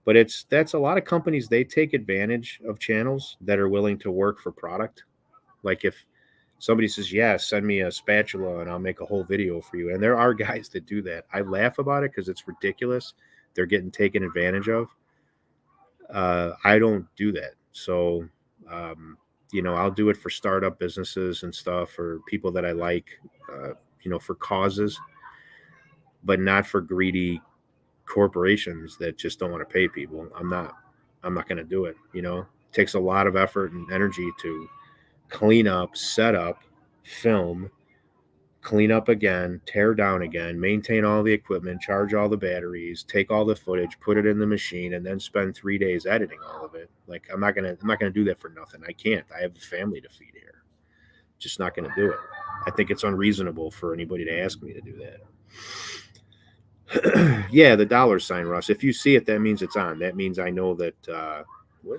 But that's a lot of companies, they take advantage of channels that are willing to work for product. Like if somebody says, yeah, send me a spatula and I'll make a whole video for you. And there are guys that do that. I laugh about it because it's ridiculous. They're getting taken advantage of. I don't do that. So, I'll do it for startup businesses and stuff, or people that I like, for causes, but not for greedy corporations that just don't want to pay people. I'm not going to do it. It takes a lot of effort and energy to clean up, set up, film, clean up again, tear down again, maintain all the equipment, charge all the batteries, take all the footage, put it in the machine, and then spend 3 days editing all of it. Like I'm not gonna do that for nothing. I can't. I have a family to feed here. Just not gonna do it. I think it's unreasonable for anybody to ask me to do that. Yeah, the dollar sign, Russ. If you see it, that means it's on. That means I know that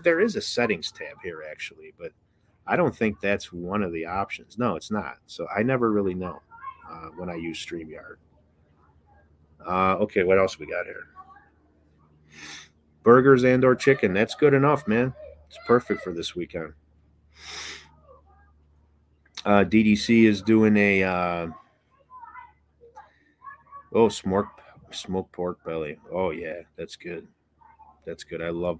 there is a settings tab here actually, but I don't think that's one of the options. No, it's not. So I never really know when I use StreamYard. Okay, what else we got here? Burgers and/or chicken. That's good enough, man. It's perfect for this weekend. DDC is doing a smoked pork belly. Oh yeah, that's good. That's good. I love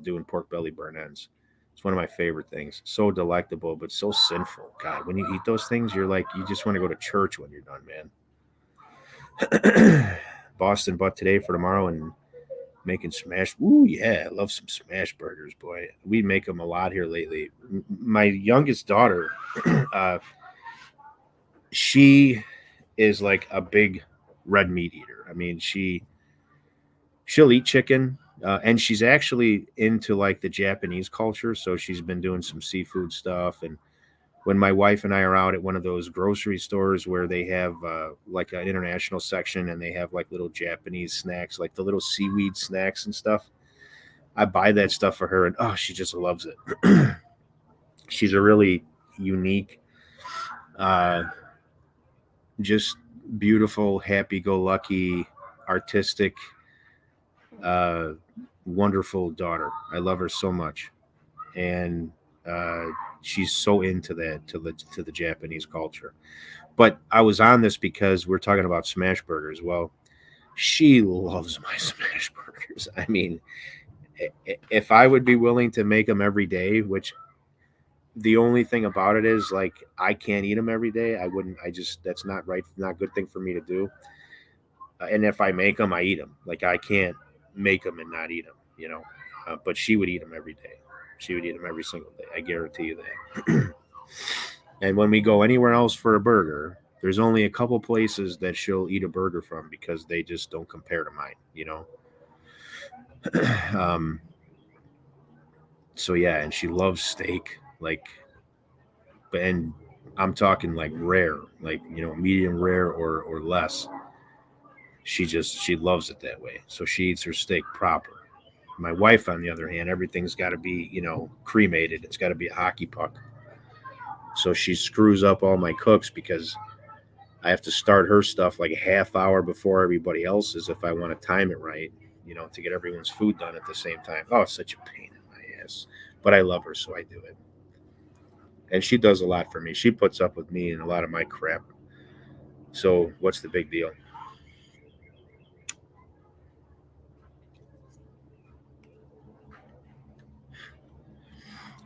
doing pork belly burn ends. It's one of my favorite things. So delectable, but so sinful. God, when you eat those things, you're like you just want to go to church when you're done, man. Boston butt today for tomorrow, and Making smash. Ooh, yeah, I love some smash burgers, boy. We make them a lot here lately. My youngest daughter, uh, she is like a big red meat eater. I mean, she'll eat chicken, and she's actually into like the Japanese culture. So she's been doing some seafood stuff. And when my wife and I are out at one of those grocery stores where they have like an international section and they have like little Japanese snacks, like the little seaweed snacks and stuff, I buy that stuff for her, and oh, she just loves it. She's a really unique, uh, just beautiful, happy-go-lucky, artistic, uh, wonderful daughter. I love her so much, and uh, she's so into that to the Japanese culture. But I was on this because we're talking about smash burgers. Well, she loves my smash burgers. I mean, if I would be willing to make them every day, which the only thing about it is like I can't eat them every day. I wouldn't. I just that's not right. Not a good thing for me to do. And if I make them, I eat them. Like I can't make them and not eat them. You know. But she would eat them every day. She would eat them every single day. I guarantee you that. And when we go anywhere else for a burger, there's only a couple places that she'll eat a burger from because they just don't compare to mine. You know. um, so yeah, and she loves steak. Like and I'm talking like rare, like medium rare or less. She loves it that way. So she eats her steak proper. My wife, on the other hand, everything's got to be cremated. It's got to be a hockey puck. So she screws up all my cooks because I have to start her stuff like a half hour before everybody else's if I want to time it right. To get everyone's food done at the same time. Oh, it's such a pain in my ass. But I love her, so I do it. And she does a lot for me. She puts up with me and a lot of my crap. So what's the big deal?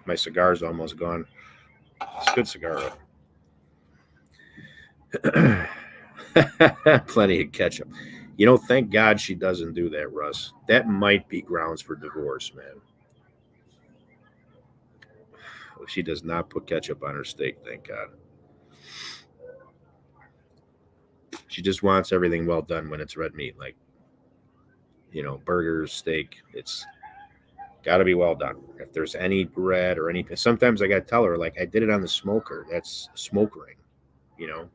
My cigar's almost gone. It's a good cigar. Plenty of ketchup. Thank God she doesn't do that, Russ. That might be grounds for divorce, man. She does not put ketchup on her steak, thank God. She just wants everything well done when it's red meat, like, burgers, steak. It's got to be well done. If there's any bread or anything, sometimes I got to tell her, like, I did it on the smoker. That's smokering, you know,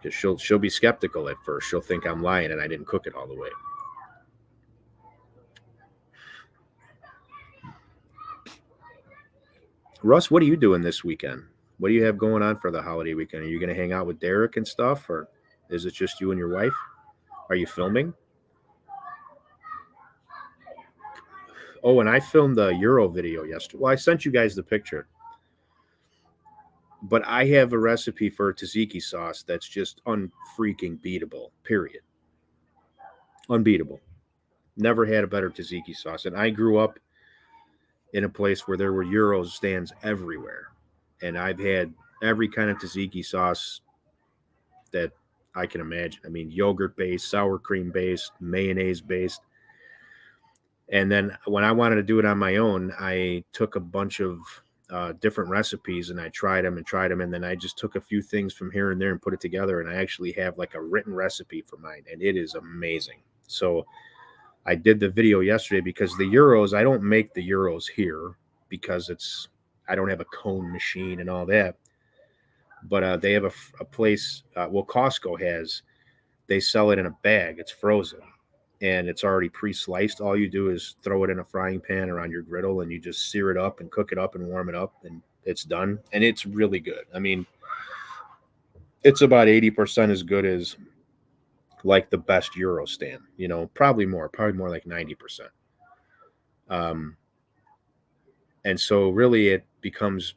because she'll be skeptical at first. She'll think I'm lying and I didn't cook it all the way. Russ, what are you doing this weekend? What do you have going on for the holiday weekend? Are you going to hang out with Derek and stuff, or is it just you and your wife? Are you filming? Oh, and I filmed the Euro video yesterday. Well, I sent you guys the picture, but I have a recipe for tzatziki sauce that's just unfreaking beatable. Period. Unbeatable. Never had a better tzatziki sauce, and I grew up in a place where there were Euro stands everywhere, and I've had every kind of tzatziki sauce that I can imagine. I mean, yogurt based, sour cream based, mayonnaise based. And then when I wanted to do it on my own, I took a bunch of different recipes and I tried them. And then I just took a few things from here and there and put it together. And I actually have like a written recipe for mine. And it is amazing. So I did the video yesterday because the Euros, I don't make the Euros here because I don't have a cone machine and all that. But they have a place, well, Costco has, they sell it in a bag. It's frozen and it's already pre-sliced. All you do is throw it in a frying pan or on your griddle and you just sear it up and cook it up and warm it up and it's done. And it's really good. I mean, it's about 80% as good as like the best Euro stand, probably more like 90%. Um, and so really it becomes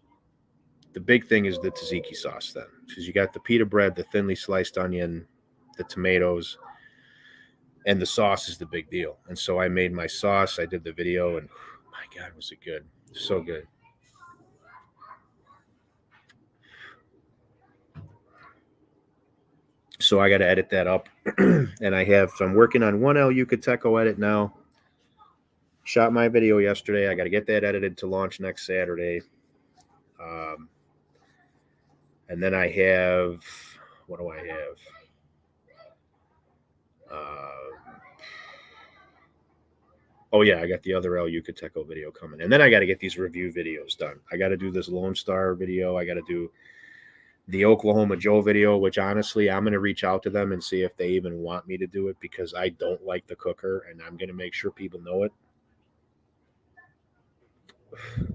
the big thing is the tzatziki sauce then because you got the pita bread, the thinly sliced onion, the tomatoes, and the sauce is the big deal. And so I made my sauce. I did the video, and my God, was it good? So good. So I got to edit that up. And so I'm working on one El Yucateco edit now. Shot my video yesterday. I got to get that edited to launch next Saturday. Um, and then I have, what do I have? Oh yeah, I got the other El Yucateco video coming, and then I got to get these review videos done. I got to do this Lone Star video. I got to do the Oklahoma Joe video, which honestly, I'm going to reach out to them and see if they even want me to do it because I don't like the cooker, and I'm going to make sure people know it.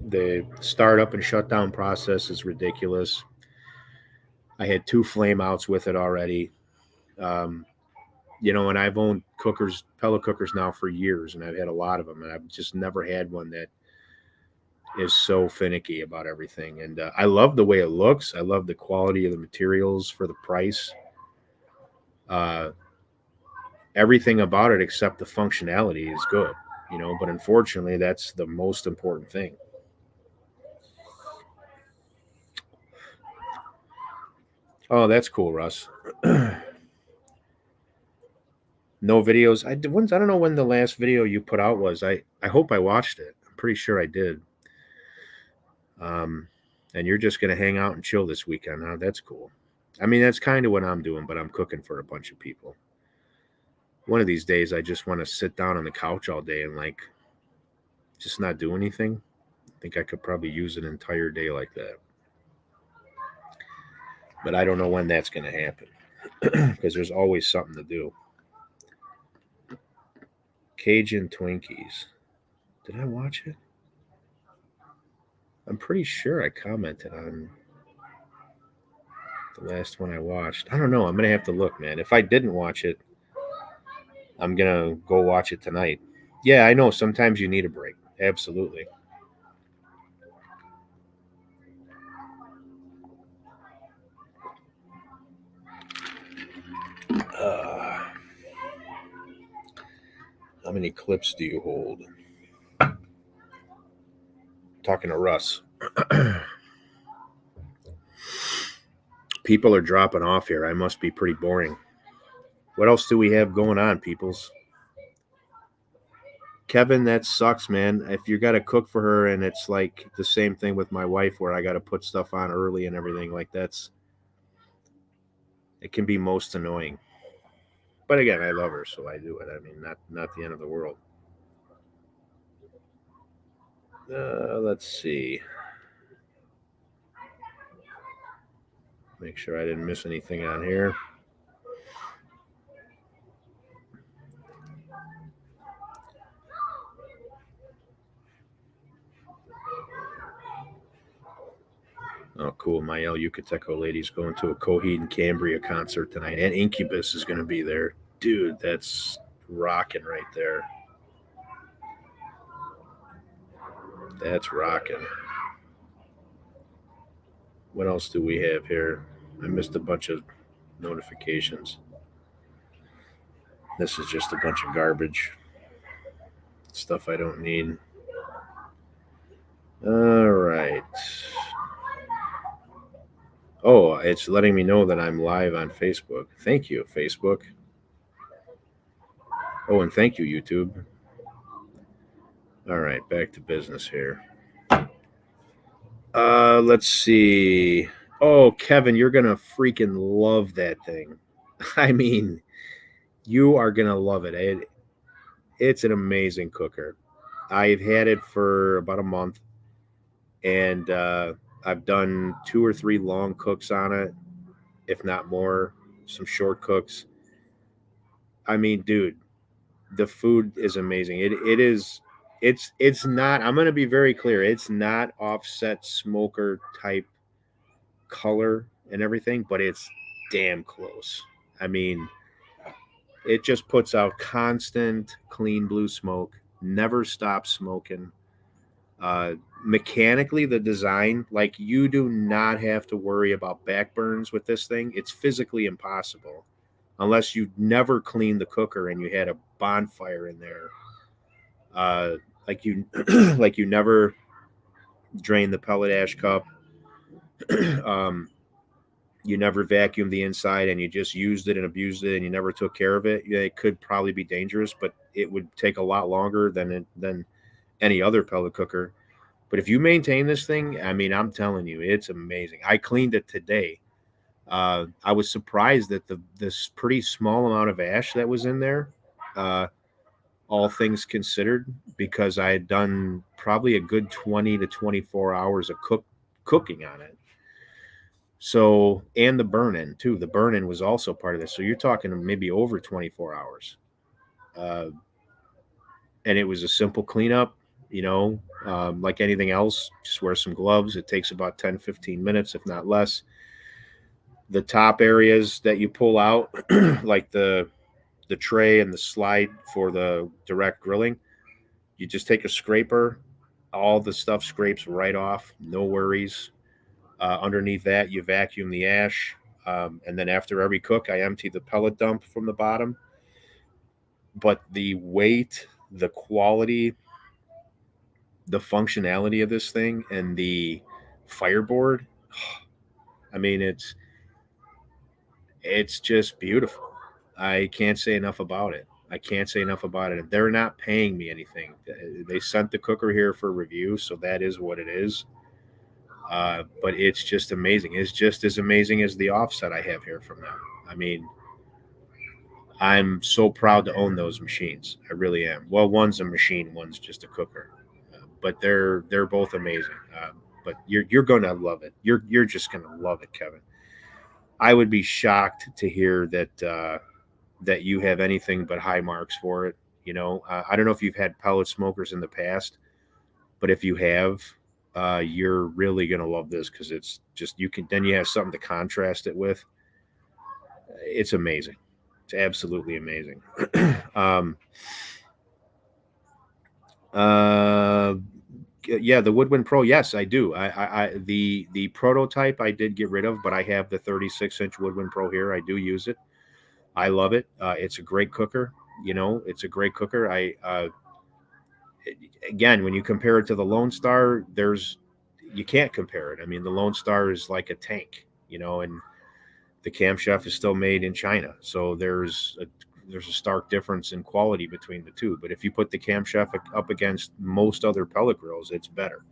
The startup and shutdown process is ridiculous. I had 2 flame outs with it already. Um, and I've owned pellet cookers now for years, and I've had a lot of them, and I've just never had one that is so finicky about everything. And I love the way it looks. I love the quality of the materials for the price. Uh, Everything about it except the functionality is good, but unfortunately, that's the most important thing. Oh, that's cool, Russ. No videos. I don't know when the last video you put out was. I hope I watched it. I'm pretty sure I did. Um, and you're just gonna hang out and chill this weekend, huh? That's cool. I mean, that's kind of what I'm doing, but I'm cooking for a bunch of people. One of these days, I just want to sit down on the couch all day and just not do anything. I think I could probably use an entire day like that, but I don't know when that's gonna happen because there's always something to do. Cajun Twinkies. Did I watch it? I'm pretty sure I commented on the last one I watched. I don't know. I'm gonna have to look, man. If I didn't watch it, I'm gonna go watch it tonight. Yeah, I know. Sometimes you need a break. Absolutely. Uh, how many clips do you hold? Talking to Russ. People are dropping off here. I must be pretty boring. What else do we have going on, peoples? Kevin, that sucks, man. If you got to cook for her and it's like the same thing with my wife where I got to put stuff on early and everything, it can be most annoying. But again, I love her, so I do it. I mean, not the end of the world. Let's see. Make sure I didn't miss anything on here. Oh, cool. My El Yucateco lady's going to a Coheed and Cambria concert tonight, and Incubus is going to be there. Dude, that's rocking right there. That's rocking. What else do we have here? I missed a bunch of notifications. This is just a bunch of garbage. Stuff I don't need. All right. Oh, it's letting me know that I'm live on Facebook. Thank you, Facebook. Oh, and thank you, YouTube. All right, back to business here. Let's see. Oh, Kevin, you're gonna freaking love that thing. I mean, you are gonna love it. It's an amazing cooker. I've had it for about a month, and I've done 2 or 3 long cooks on it, if not more. Some short cooks. I mean, dude, the food is amazing. It is. It's not. I'm gonna be very clear. It's not offset smoker type color and everything, but it's damn close. I mean, it just puts out constant clean blue smoke, never stops smoking. Uh, Mechanically, the design, like you do not have to worry about backburns with this thing. It's physically impossible unless you never cleaned the cooker and you had a bonfire in there. Like you, like you never drained the pellet ash cup. um, you never vacuumed the inside and you just used it and abused it and you never took care of it, yeah, it could probably be dangerous, but it would take a lot longer than any other pellet cooker. But if you maintain this thing, I mean, I'm telling you, it's amazing. I cleaned it today. I was surprised that this pretty small amount of ash that was in there, uh, all things considered, because I had done probably a good 20 to 24 hours of cooking on it. So, and the burn in too. The burn in was also part of this. So you're talking maybe over 24 hours. Uh, and it was a simple cleanup, you know, like anything else. Just wear some gloves. It takes about 10, 15 minutes, if not less. The top areas that you pull out, like the tray and the slide for the direct grilling, you just take a scraper. All the stuff scrapes right off. No worries. Underneath that, you vacuum the ash. And then after every cook, I empty the pellet dump from the bottom. But the weight, the quality, the functionality of this thing, and the fireboard, I mean, it's just beautiful. I can't say enough about it. I can't say enough about it. They're not paying me anything. They sent the cooker here for review, so that is what it is. But it's just amazing. It's just as amazing as the offset I have here from them. I mean, I'm so proud to own those machines. I really am. Well, one's a machine, one's just a cooker, but they're both amazing. But you're going to love it. You're just going to love it, Kevin. I would be shocked to hear that you have anything but high marks for it. You know, I don't know if you've had pellet smokers in the past, but if you have, you're really gonna love this because it's just you can then you have something to contrast it with. It's amazing. It's absolutely amazing. um, uh, yeah, the Woodwind Pro. Yes, I do. The prototype I did get rid of, but I have the 36-inch Woodwind Pro here. I do use it. I love it. It's a great cooker. You know, it's a great cooker. Again, when you compare it to the Lone Star, you can't compare it. I mean, the Lone Star is like a tank, you know, and the Camp Chef is still made in China, so there's a stark difference in quality between the two. But if you put the Camp Chef up against most other pellet grills, it's better.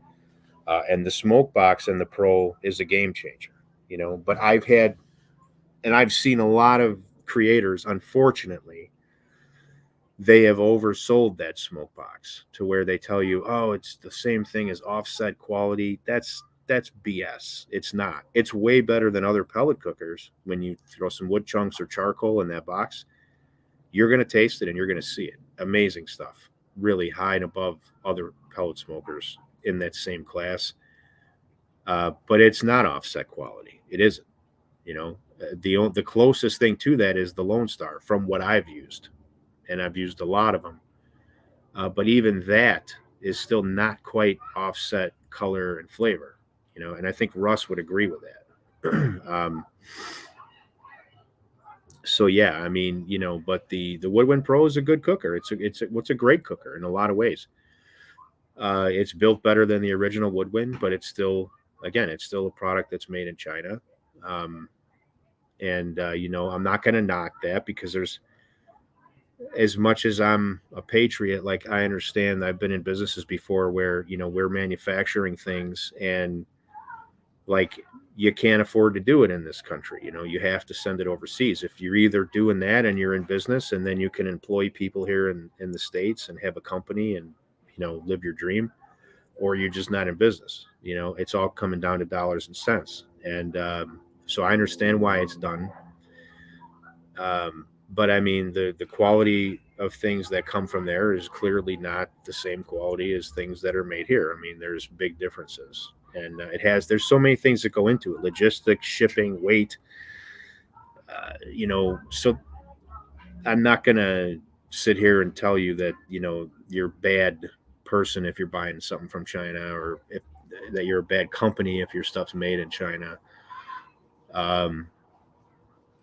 And the smoke box and the Pro is a game changer, you know. But I've seen a lot of creators, unfortunately, they have oversold that smoke box to where they tell you, oh, it's the same thing as offset quality. That's BS. It's not. It's way better than other pellet cookers. When you throw some wood chunks or charcoal in that box, you're going to taste it and you're going to see it. Amazing stuff. Really high and above other pellet smokers in that same class. But it's not offset quality. It isn't. You know, the closest thing to that is the Lone Star from what I've used, and I've used a lot of them. But even that is still not quite offset color and flavor, you know. And I think Russ would agree with that. So yeah, I mean, you know, but the Woodwind Pro is a good cooker. It's a great cooker in a lot of ways. It's built better than the original Woodwind, but it's still, again, it's still a product that's made in China. Um, and you know, I'm not going to knock that because there's, as much as I'm a patriot, like I understand I've been in businesses before where, you know, we're manufacturing things and like you can't afford to do it in this country. You know, you have to send it overseas. If you're either doing that and you're in business and then you can employ people here in the States and have a company and, you know, live your dream, or you're just not in business. You know, it's all coming down to dollars and cents. And so I understand why it's done. But I mean, the quality of things that come from there is clearly not the same quality as things that are made here. I mean, there's big differences, and there's so many things that go into it: logistics, shipping, weight. You know, so I'm not gonna sit here and tell you that, you know, you're a bad person if you're buying something from China, or if that you're a bad company if your stuff's made in China. Um,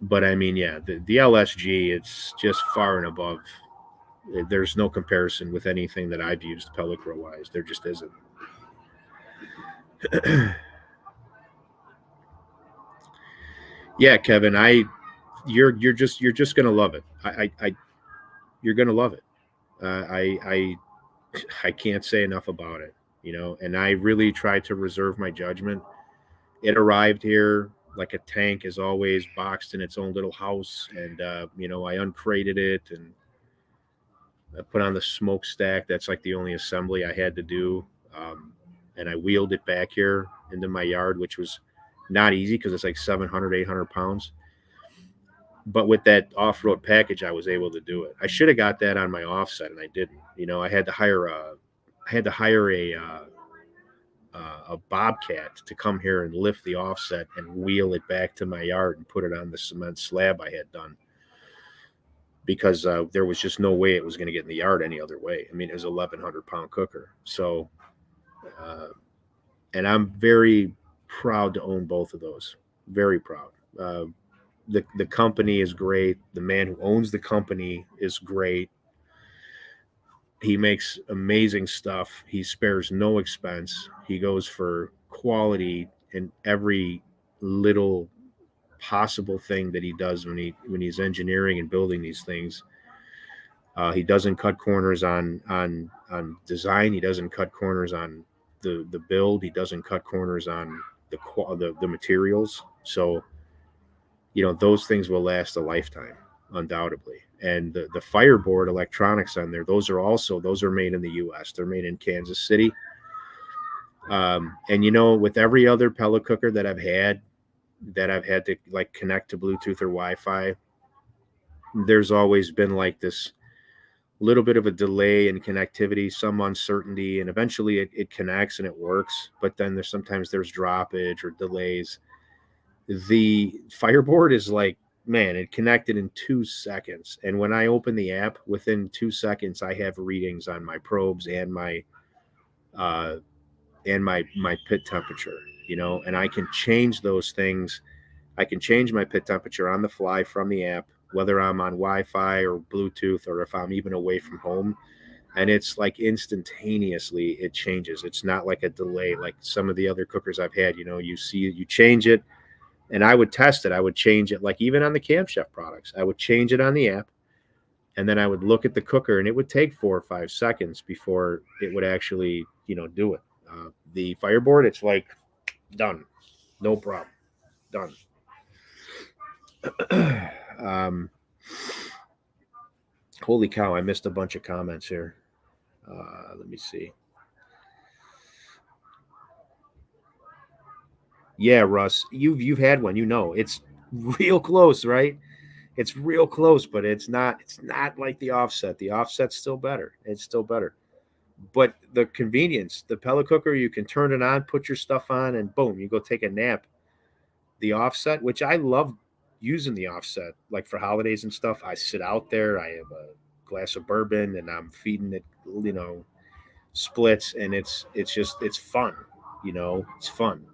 but I mean, yeah, the LSG, it's just far and above. There's no comparison with anything that I've used pellet grill wise. There just isn't. Yeah, Kevin, you're just gonna love it. I you're gonna love it. I can't say enough about it. And I really tried to reserve my judgment. It arrived here like a tank, as always, boxed in its own little house, and I uncrated it and I put on the smokestack. That's like the only assembly I had to do, and I wheeled it back here into my yard, which was not easy because it's like 700, 800 pounds. But with that off-road package, I was able to do it. I should have got that on my offset, and I didn't. I had to hire a bobcat to come here and lift the offset and wheel it back to my yard and put it on the cement slab I had done because there was just no way it was going to get in the yard any other way. I mean, it was an 1,100 pound cooker. So, uh, and I'm very proud to own both of those. Very proud. The company is great. The man who owns the company is great. He makes amazing stuff. He spares no expense. He goes for quality in every little possible thing that he does when he's engineering and building these things. He doesn't cut corners on design. He doesn't cut corners on the build. He doesn't cut corners on the materials. So those things will last a lifetime, undoubtedly. And the fireboard electronics on there, those are made in the U.S. They're made in Kansas City. And with every other pellet cooker that I've had to like connect to Bluetooth or Wi-Fi, there's always been like this little bit of a delay in connectivity, some uncertainty, and eventually it connects and it works. But then there's droppage or delays. The fireboard is like, man, it connected in 2 seconds. And when I open the app, within 2 seconds, I have readings on my probes uh, and my pit temperature, and I can change those things. I can change my pit temperature on the fly from the app, whether I'm on Wi-Fi or Bluetooth or if I'm even away from home. And it's like instantaneously it changes. It's not like a delay like some of the other cookers I've had. You change it, and I would test it. I would change it, like even on the Camp Chef products. I would change it on the app, and then I would look at the cooker, and it would take 4 or 5 seconds before it would actually, do it. The Fireboard, it's like done, no problem, done. um, Holy cow! I missed a bunch of comments here. Let me see. Yeah, Russ, you've had one. It's real close, right? It's real close, but it's not like the offset. The offset's still better. It's still better. But the convenience, the pellet cooker, you can turn it on, put your stuff on, and boom, you go take a nap. The offset, which I love using the offset, like for holidays and stuff, I sit out there, I have a glass of bourbon, and I'm feeding it, splits, and it's fun, it's fun.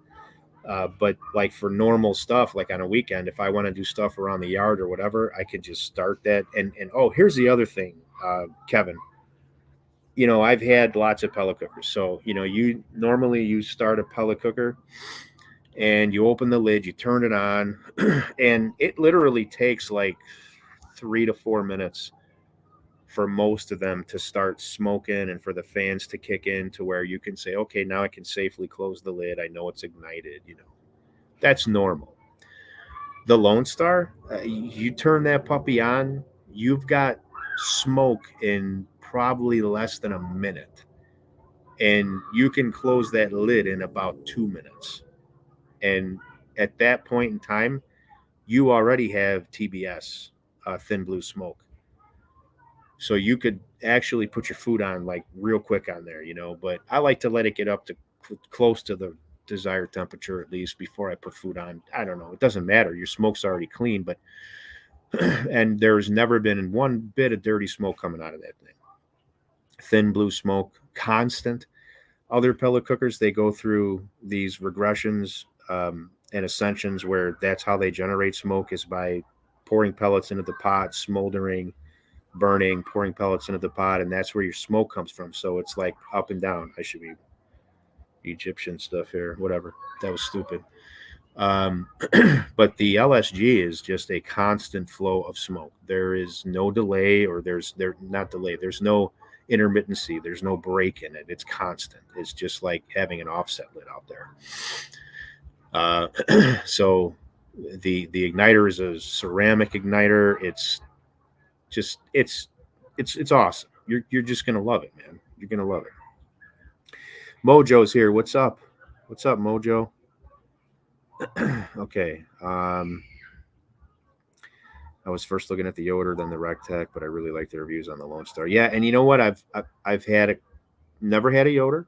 But like for normal stuff, like on a weekend, if I want to do stuff around the yard or whatever, I can just start that. And oh, here's the other thing, Kevin. I've had lots of pellet cookers. So you start a pellet cooker and you open the lid, you turn it on, and it literally takes like 3 to 4 minutes for most of them to start smoking and for the fans to kick in to where you can say, okay, now I can safely close the lid. I know it's ignited. That's normal. The Lone Star, you turn that puppy on, you've got smoke in probably less than a minute, and you can close that lid in about 2 minutes. And at that point in time, you already have TBS, thin blue smoke. So you could actually put your food on like real quick on there, But I like to let it get up to close to the desired temperature at least before I put food on. I don't know. It doesn't matter. Your smoke's already clean, but and there's never been one bit of dirty smoke coming out of that thing. Thin blue smoke, constant. Other pellet cookers, they go through these regressions and ascensions where that's how they generate smoke is by pouring pellets into the pot, smoldering, burning, pouring pellets into the pot, and that's where your smoke comes from. So it's like up and down. I should be Egyptian stuff here, whatever. That was stupid. Um, but the LSG is just a constant flow of smoke. There is no delay, or there not delay. There's no intermittency. There's no break in it. It's constant. It's just like having an offset lid out there. Uh, so the igniter is a ceramic igniter. It's just it's awesome. You're just gonna love it, man. You're gonna love it. Mojo's here. What's up? What's up, Mojo? Okay. I was first looking at the Yoder, then the Rectech, but I really like the reviews on the Lone Star. Yeah, and you know what? I've had it, never had a Yoder,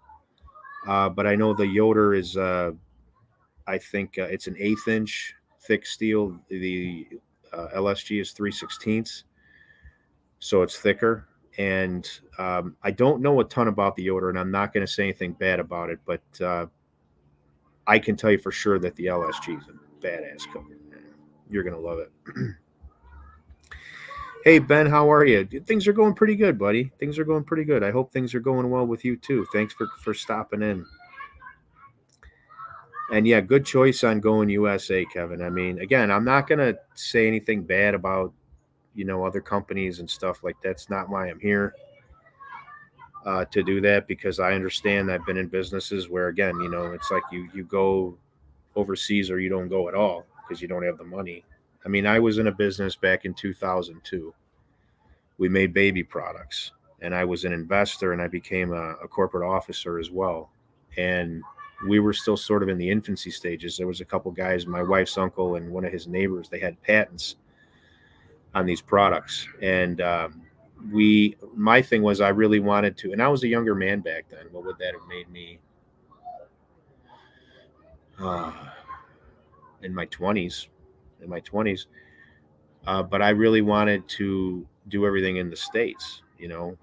but I know the Yoder is I think it's an 1/8 inch thick steel. The LSG is 3/16, so it's thicker. And I don't know a ton about the Yoder, and I'm not going to say anything bad about it, but I can tell you for sure that the LSG is a badass cooker. You're going to love it. Hey, Ben, how are you? Things are going pretty good, buddy. Things are going pretty good. I hope things are going well with you too. Thanks for stopping in. And yeah, good choice on going USA, Kevin. I mean, again, I'm not going to say anything bad about, other companies and stuff. Like, that's not why I'm here to do that, because I understand I've been in businesses where, again, it's like you go overseas or you don't go at all because you don't have the money. I mean, I was in a business back in 2002. We made baby products, and I was an investor, and I became a corporate officer as well. And we were still sort of in the infancy stages. There was a couple guys, my wife's uncle and one of his neighbors, they had patents on these products. And my thing was, I really wanted to, and I was a younger man back then. What would that have made me? Uh, in my 20s, in my 20s. But I really wanted to do everything in the States.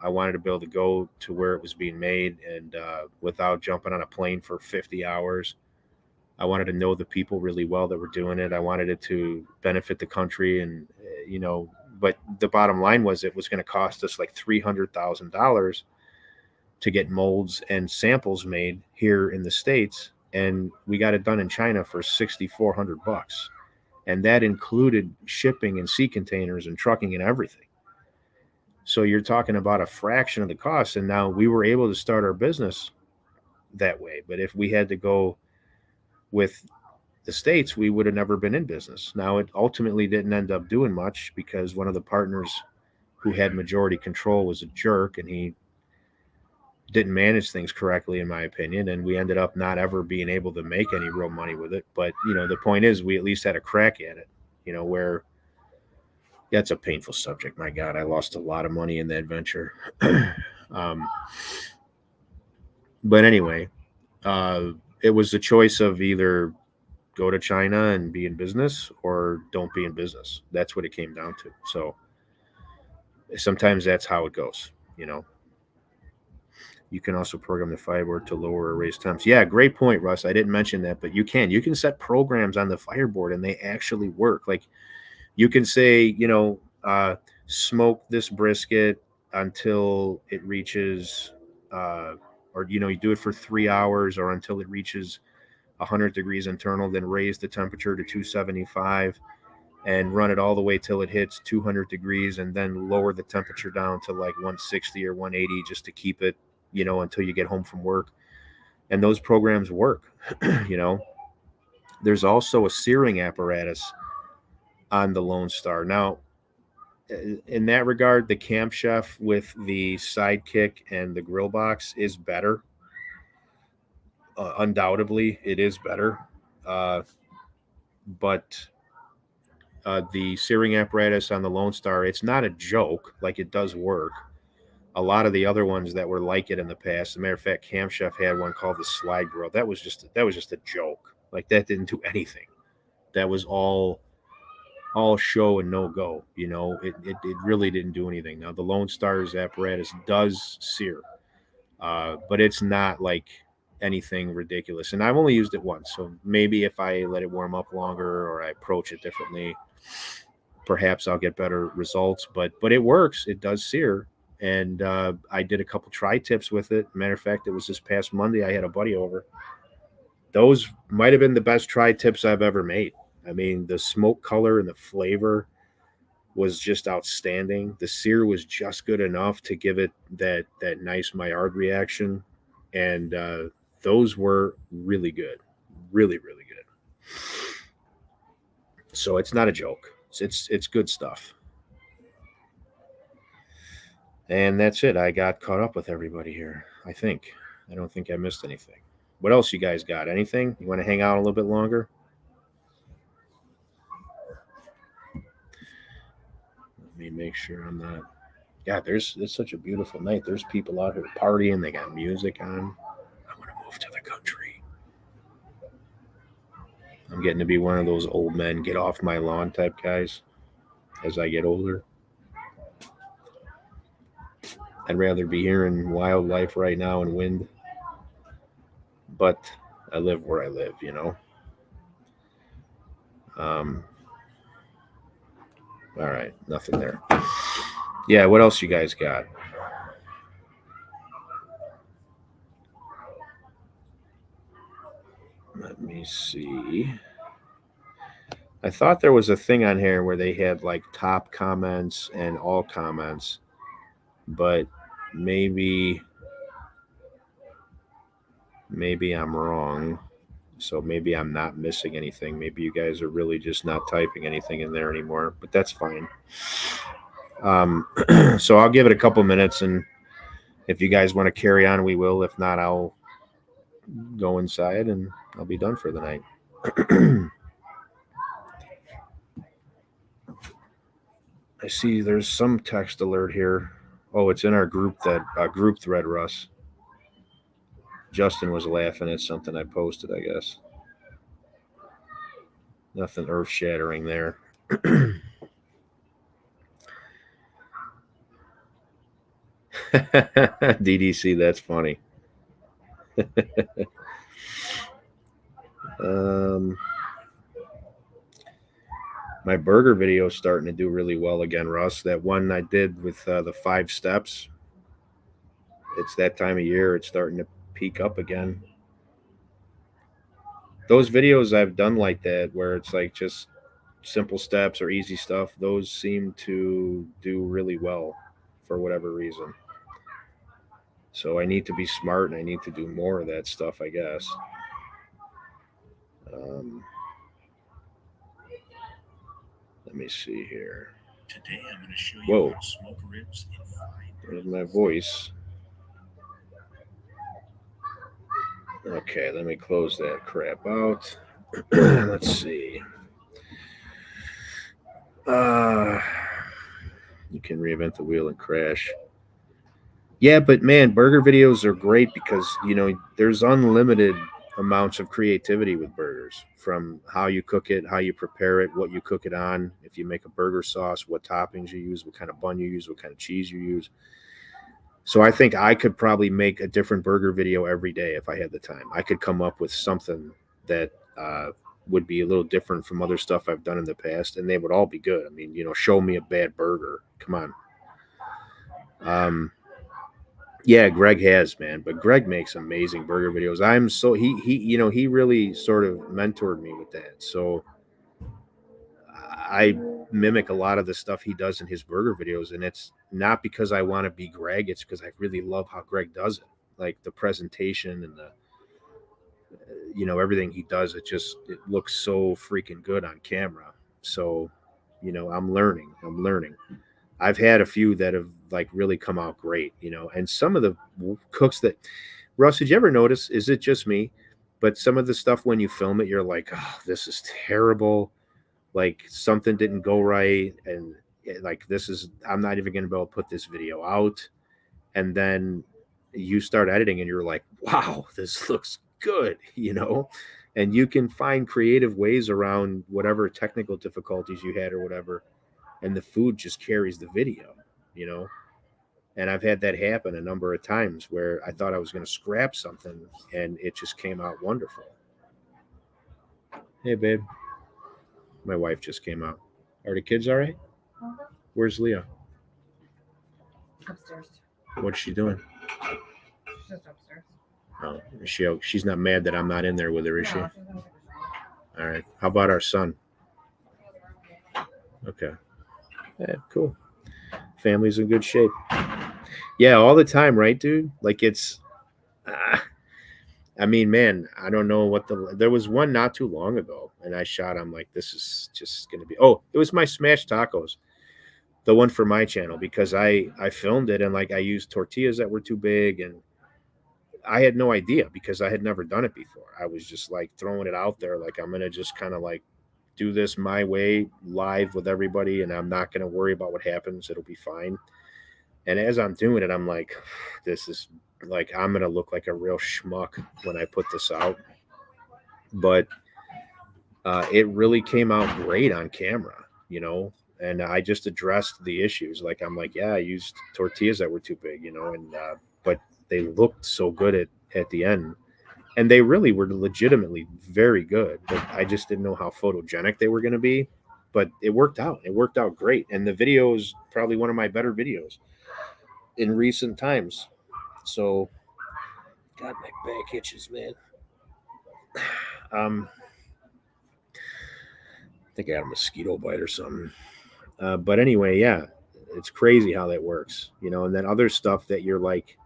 I wanted to be able to go to where it was being made, and without jumping on a plane for 50 hours. I wanted to know the people really well that were doing it. I wanted it to benefit the country, and but the bottom line was it was going to cost us like $300,000 to get molds and samples made here in the States, and we got it done in China for $6,400, and that included shipping and sea containers and trucking and everything. So you're talking about a fraction of the cost, and now we were able to start our business that way. But if we had to go with the States, we would have never been in business. Now, it ultimately didn't end up doing much because one of the partners who had majority control was a jerk, and he didn't manage things correctly, in my opinion. And we ended up not ever being able to make any real money with it. But, the point is, we at least had a crack at it, where that's a painful subject. My God, I lost a lot of money in that venture. um, but anyway, it was the choice of either go to China and be in business or don't be in business. That's what it came down to. So sometimes that's how it goes. You can also program the fireboard to lower or raise temps. Yeah, great point, Russ. I didn't mention that, but you can set programs on the fireboard and they actually work. Like, you can say, smoke this brisket until it reaches, or, you do it for 3 hours or until it reaches 100 degrees internal, then raise the temperature to 275 and run it all the way till it hits 200 degrees, and then lower the temperature down to like 160 or 180 just to keep it, until you get home from work. And those programs work. you know there's also a searing apparatus on the Lone Star. Now, in that regard, the Camp Chef with the Sidekick and the grill box is better. Undoubtedly, it is better. Uh, but the searing apparatus on the Lone Star, it's not a joke. Like, it does work. A lot of the other ones that were like it in the past, as a matter of fact, Camp Chef had one called the Slide Grill. That was just a joke. Like, that didn't do anything. That was all show and no go. It really didn't do anything. Now, the Lone Star's apparatus does sear, but it's not like anything ridiculous. And I've only used it once, so maybe if I let it warm up longer or I approach it differently, perhaps I'll get better results. But it works. It does sear. And I did a couple tri tips with it. Matter of fact, it was this past Monday. I had a buddy over, those might have been the best tri-tips I've ever made. I mean, the smoke color and the flavor was just outstanding. The sear was just good enough to give it that nice Maillard reaction, and those were really good, really good. So it's not a joke. It's good stuff. And that's it. I got caught up with everybody here. I think. I don't think I missed anything. What else you guys got? Anything? You want to hang out a little bit longer? Let me make sure I'm not. Yeah, it's such a beautiful night. There's people out here partying. They got music on. I want to move to the country. I'm getting to be one of those old men, get off my lawn type guys as I get older. I'd rather be hearing wildlife right now and wind, but I live where I live, you know. Um, all right, nothing there. Yeah, what else you guys got? Let me see. I thought there was a thing on here where they had like top comments and all comments, but maybe maybe I'm wrong. So maybe I'm not missing anything. Maybe you guys are really just not typing anything in there anymore, but that's fine. Um, so I'll give it a couple minutes, and if you guys want to carry on, we will. If not, I'll go inside and I'll be done for the night. I see there's some text alert here. Oh, it's in our group group thread, Russ. Justin was laughing at something I posted, I guess. Nothing earth shattering there. DDC, that's funny. um, my burger video is starting to do really well again, Russ. That one I did with the 5 steps. It's that time of year. It's starting to peak up again. Those videos I've done like that, where it's like just simple steps or easy stuff, those seem to do really well for whatever reason. So I need to be smart and I need to do more of that stuff, I guess. Um, let me see here. Today I'm going to show you how to smoke ribs in 5 minutes. There's my voice. Okay, let me close that crap out. Let's see. You can reinvent the wheel and crash. Yeah, but man, burger videos are great because there's unlimited amounts of creativity with burgers, from how you cook it, how you prepare it, what you cook it on. If you make a burger sauce, what toppings you use, what kind of bun you use, what kind of cheese you use. So I think I could probably make a different burger video every day if I had the time. I could come up with something that would be a little different from other stuff I've done in the past, and they would all be good. I mean, show me a bad burger. Come on. Yeah, Greg has, man, but Greg makes amazing burger videos. I'm so he really sort of mentored me with that. So I mimic a lot of the stuff he does in his burger videos, and it's not because I want to be Greg. It's because I really love how Greg does it, like the presentation and the everything he does. It looks so freaking good on camera. So I'm learning. I've had a few that have like really come out great, and some of the cooks that Russ, did you ever notice? Is it just me? But some of the stuff when you film it, you're like, oh, this is terrible. Like something didn't go right, and like I'm not even going to be able to put this video out. And then you start editing, and you're like, wow, this looks good, and you can find creative ways around whatever technical difficulties you had or whatever, and the food just carries the video, you know. And I've had that happen a number of times where I thought I was going to scrap something and it just came out wonderful. Hey, babe. My wife just came out. Are the kids all right? Where's Leah? Upstairs. What's she doing? She's just upstairs. Oh, she's not mad that I'm not in there with her, is she? No, All right. How about our son? Okay. Yeah, cool. Family's in good shape. Yeah, all the time, right, dude? Like it's. Uh, I mean, man, I don't know what there was one not too long ago, and I shot. I'm like, this is just gonna be. Oh, it was my smashed tacos, the one for my channel, because I filmed it and like I used tortillas that were too big, and I had no idea because I had never done it before. I was just like throwing it out there, like I'm gonna just kind of like do this my way live with everybody, and I'm not gonna worry about what happens. It'll be fine. And as I'm doing it, I'm like, this is like I'm gonna look like a real schmuck when I put this out. But it really came out great on camera, you know. And I just addressed the issues. Like I'm like, yeah, I used tortillas that were too big, you know, and but they looked so good at the end, and they really were legitimately very good. But I just didn't know how photogenic they were going to be. But it worked out. It worked out great, and the video is probably one of my better videos in recent times. So, God, my back itches, man. I think I had a mosquito bite or something. But anyway, yeah, it's crazy how that works, you know. And then other stuff that you're like,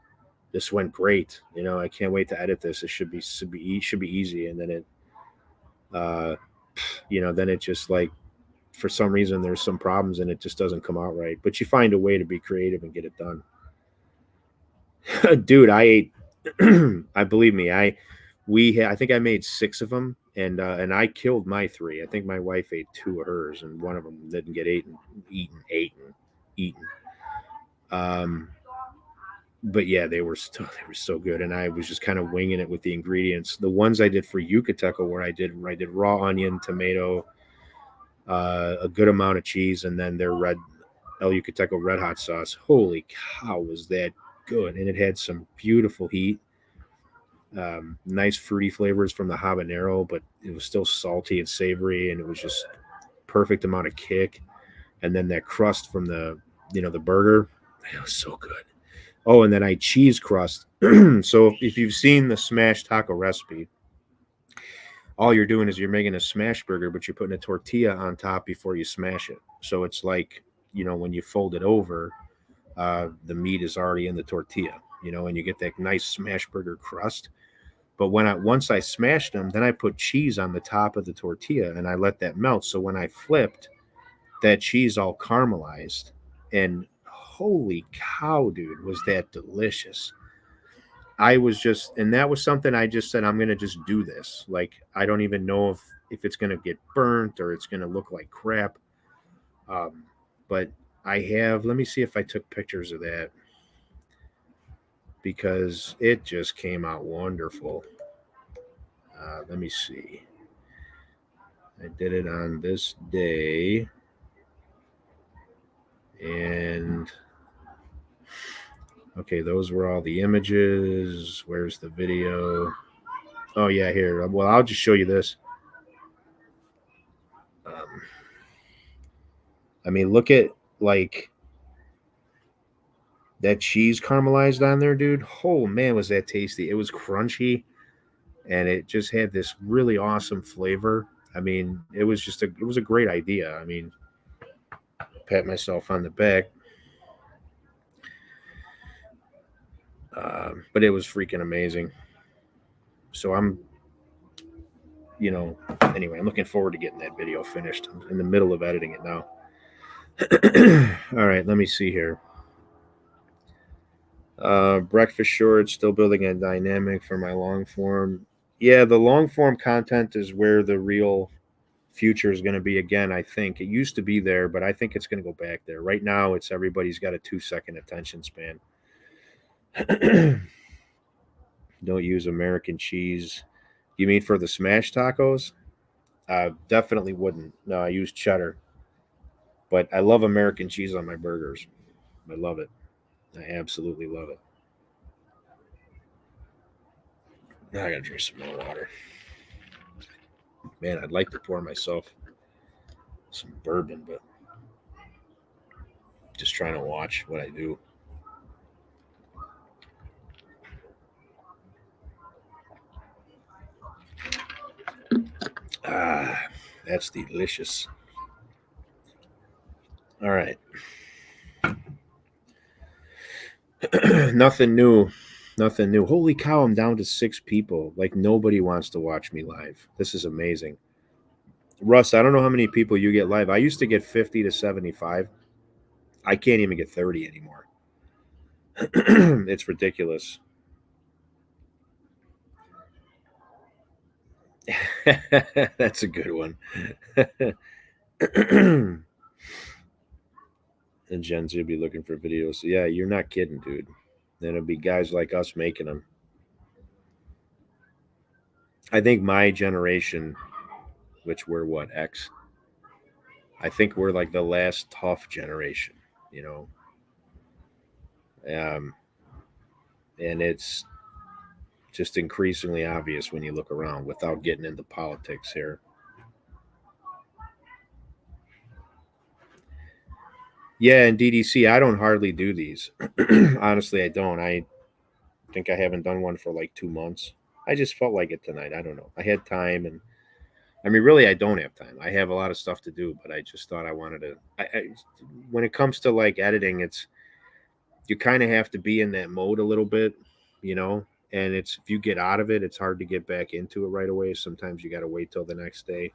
this went great, you know. I can't wait to edit this. It should be easy, and then it, uh, you know, then it just like for some reason there's some problems and it just doesn't come out right. But you find a way to be creative and get it done. Dude, I ate. I believe me. I think I made six of them, and I killed my three. I think my wife ate two of hers, and one of them didn't get eaten. Um, but yeah, they were so good, and I was just kind of winging it with the ingredients. The ones I did for Yucateco, where I did raw onion, tomato, a good amount of cheese, and then their red El Yucateco red hot sauce. Holy cow, was that good! And it had some beautiful heat, nice fruity flavors from the habanero, but it was still salty and savory, and it was just perfect amount of kick. And then that crust from the burger, it was so good. Oh, and then I cheese crust. So if you've seen the smash taco recipe, all you're doing is you're making a smash burger, but you're putting a tortilla on top before you smash it. So it's like, when you fold it over, the meat is already in the tortilla, and you get that nice smash burger crust. But once I smashed them, then I put cheese on the top of the tortilla and I let that melt. So when I flipped, that cheese all caramelized, and holy cow, dude, was that delicious. I was just, and that was something I just said, I'm going to just do this. Like, I don't even know if it's going to get burnt or it's going to look like crap. Um, but let me see if I took pictures of that because it just came out wonderful. Let me see. I did it on this day. And okay, those were all the images. Where's the video? Oh, yeah, here. Well, I'll just show you this. Um, I mean, look at like that cheese caramelized on there, dude. Oh, man, was that tasty. It was crunchy and it just had this really awesome flavor. I mean, it was a great idea. I mean, pat myself on the back. But it was freaking amazing. So anyway, I'm looking forward to getting that video finished. I'm in the middle of editing it now. All right, let me see here. Breakfast shorts, still building a dynamic for my long form. Yeah, the long form content is where the real future is going to be again. I think it used to be there, but I think it's going to go back there. Right now, it's everybody's got a 2-second attention span. Don't use American cheese. You mean for the smash tacos? Definitely wouldn't. No, I use cheddar. But I love American cheese on my burgers. I love it. I absolutely love it. Now I gotta drink some more water. Man, I'd like to pour myself some bourbon, but just trying to watch what I do. Ah, that's delicious. All right. Nothing new. Nothing new. Holy cow, I'm down to 6 people. Like nobody wants to watch me live. This is amazing. Russ, I don't know how many people you get live. I used to get 50 to 75. I can't even get 30 anymore. It's ridiculous. That's a good one. And Gen Z will be looking for videos. Yeah, you're not kidding, dude. Then it'll be guys like us making them. I think my generation, which we're what, X? I think we're like the last tough generation, you know. Um, and it's just increasingly obvious when you look around without getting into politics here. Yeah, and DDC, I don't hardly do these. Honestly, I don't. I think I haven't done one for like 2 months. I just felt like it tonight. I don't know. I had time, and I mean, really, I don't have time. I have a lot of stuff to do, but I just thought I wanted to. When it comes to like editing, it's you kind of have to be in that mode a little bit, you know. And it's if you get out of it, it's hard to get back into it right away. Sometimes you got to wait till the next day.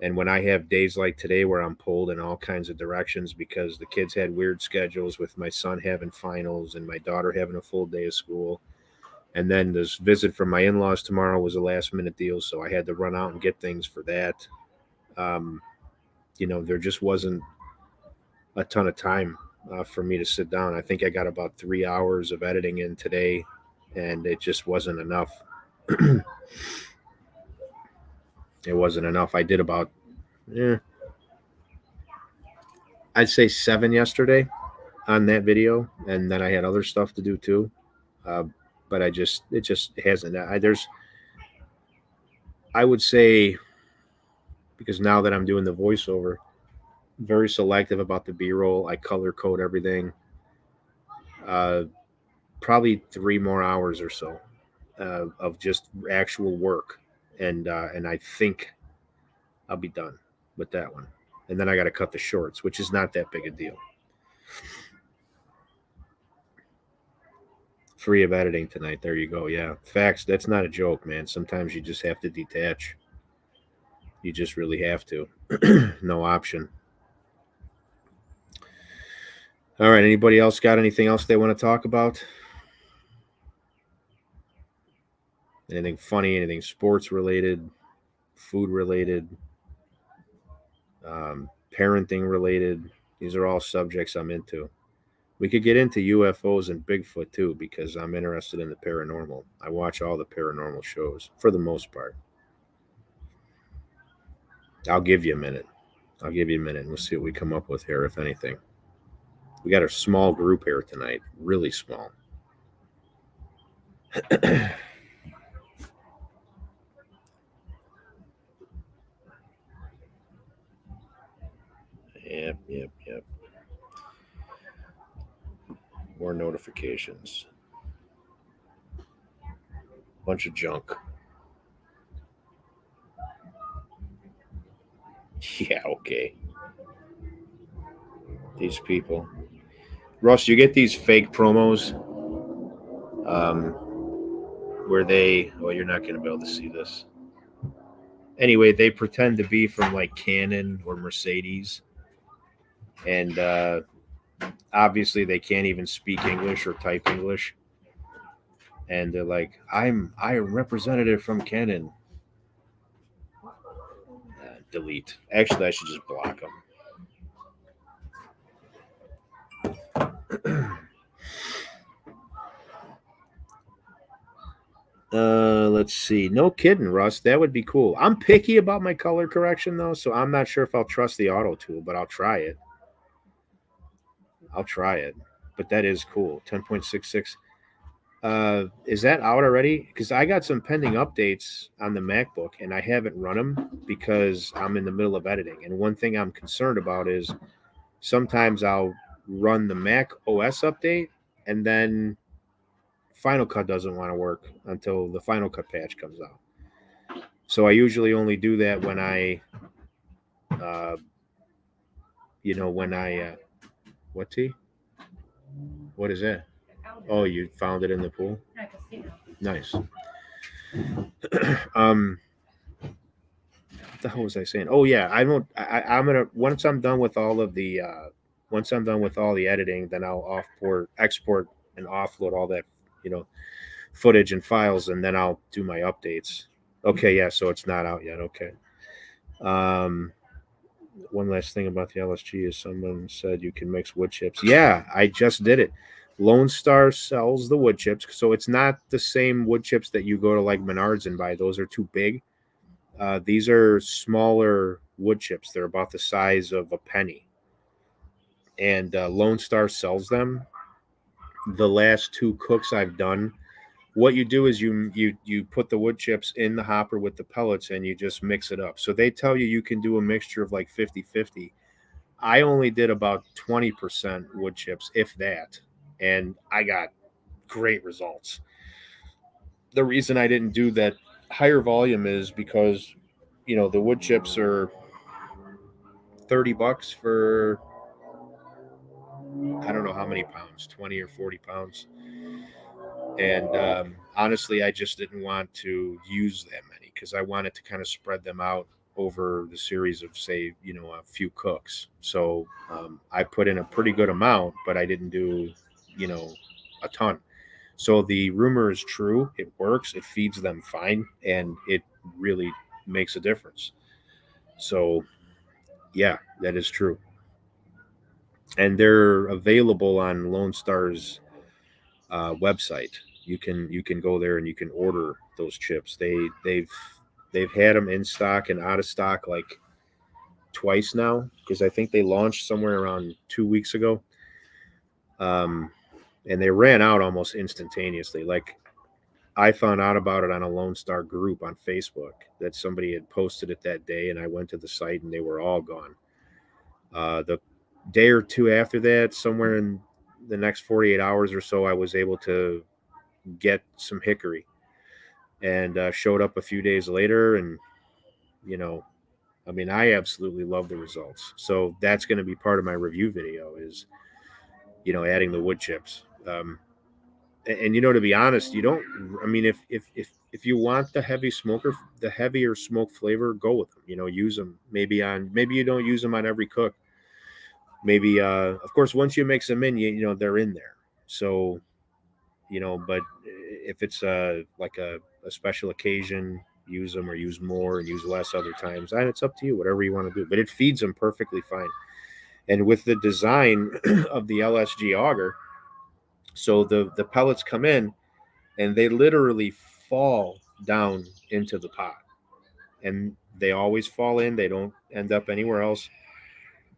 And when I have days like today where I'm pulled in all kinds of directions because the kids had weird schedules with my son having finals and my daughter having a full day of school, and then this visit from my in-laws tomorrow was a last minute deal, so I had to run out and get things for that. Um, there just wasn't a ton of time for me to sit down. I think I got about 3 hours of editing in today, and it just wasn't enough. It wasn't enough. I did about, eh, I'd say 7 yesterday on that video, and then I had other stuff to do too. Uh, but it just hasn't. I would say, because now that I'm doing the voiceover, very selective about the B-roll. I color code everything. Uh, Probably 3 more hours or so of just actual work, and I think I'll be done with that one. And then I got to cut the shorts, which is not that big a deal. Free of editing tonight. There you go. Yeah, facts. That's not a joke, man. Sometimes you just have to detach. You just really have to. No option. All right. Anybody else got anything else they want to talk about? Anything funny? Anything sports related? Food related? Parenting related? These are all subjects I'm into. We could get into UFOs and Bigfoot too, because I'm interested in the paranormal. I watch all the paranormal shows for the most part. I'll give you a minute. I'll give you a minute and we'll see what we come up with here, if anything. We got a small group here tonight, really small. Yep. More notifications. Bunch of junk. Yeah, okay. These people. Russ, you get these fake promos um, where well, you're not going to be able to see this. Anyway, they pretend to be from like Canon or Mercedes, and obviously they can't even speak English or type English. And they're like, I am representative from Canon. Delete. Actually, I should just block them. Let's see. No kidding, Russ. That would be cool. I'm picky about my color correction though, so I'm not sure if I'll trust the auto tool, but I'll try it. I'll try it. But that is cool. 10.66. Is that out already? Because I got some pending updates on the MacBook and I haven't run them because I'm in the middle of editing. And one thing I'm concerned about is sometimes I'll run the Mac OS update and then Final Cut doesn't want to work until the Final Cut patch comes out. So I usually only do that when I, uh, when I, what tea? What is that? Oh, you found it in the pool? Nice. What the hell was I saying? Oh yeah, I don't. I'm gonna once I'm done with all of the once I'm done with all the editing, then I'll export, and offload all that, you know, footage and files, and then I'll do my updates. Okay, yeah, so it's not out yet. Okay. Um, One last thing about the LSG is someone said you can mix wood chips. Yeah, I just did it. Lone Star sells the wood chips, so it's not the same wood chips that you go to like Menards and buy. Those are too big. These are smaller wood chips. They're about the size of a penny, and Lone Star sells them. The last two cooks I've done, what you do is you put the wood chips in the hopper with the pellets, and you just mix it up. So they tell you can do a mixture of like 50-50. I only did about 20% wood chips, if that, and I got great results. The reason I didn't do that higher volume is because, the wood chips are $30 for, I don't know how many pounds, 20 or 40 pounds. And honestly, I just didn't want to use that many because I wanted to kind of spread them out over the series of, say, a few cooks. So I put in a pretty good amount, but I didn't do, you know, a ton. So the rumor is true. It works. It feeds them fine, and it really makes a difference. So yeah, that is true. And they're available on Lone Star's website. You can go there and you can order those chips. They've had them in stock and out of stock like twice now, because I think they launched somewhere around 2 weeks ago. Um, and they ran out almost instantaneously. Like, I found out about it on a Lone Star group on Facebook that somebody had posted it that day, and I went to the site and they were all gone. The day or two after that, somewhere in the next 48 hours or so, I was able to get some hickory, and showed up a few days later. And, you know, I mean, I absolutely love the results. So that's going to be part of my review video is, adding the wood chips. And to be honest, you don't. I mean, if you want the heavier smoke flavor, go with them. Use them maybe you don't use them on every cook. Maybe, of course, once you mix them in, they're in there. So, but if it's like a special occasion, use them, or use more and use less other times. And it's up to you, whatever you want to do. But it feeds them perfectly fine. And with the design of the LSG auger, so the pellets come in and they literally fall down into the pot, and they always fall in. They don't end up anywhere else.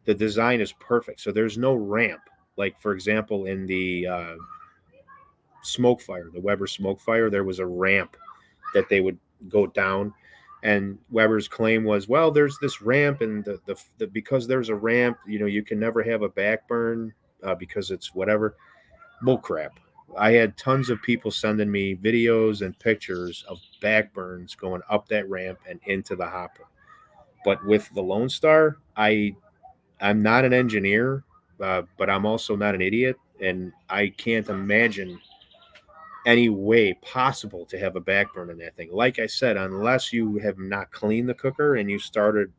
The design is perfect, so there's no ramp. Like, for example, in the smoke fire, the Weber smoke fire, there was a ramp that they would go down. And Weber's claim was, well, there's this ramp, and the because there's a ramp, you can never have a back burn, because it's whatever. Bull crap. I had tons of people sending me videos and pictures of back burns going up that ramp and into the hopper. But with the Lone Star, I'm not an engineer, but I'm also not an idiot, and I can't imagine any way possible to have a backburn in that thing. Like I said, unless you have not cleaned the cooker and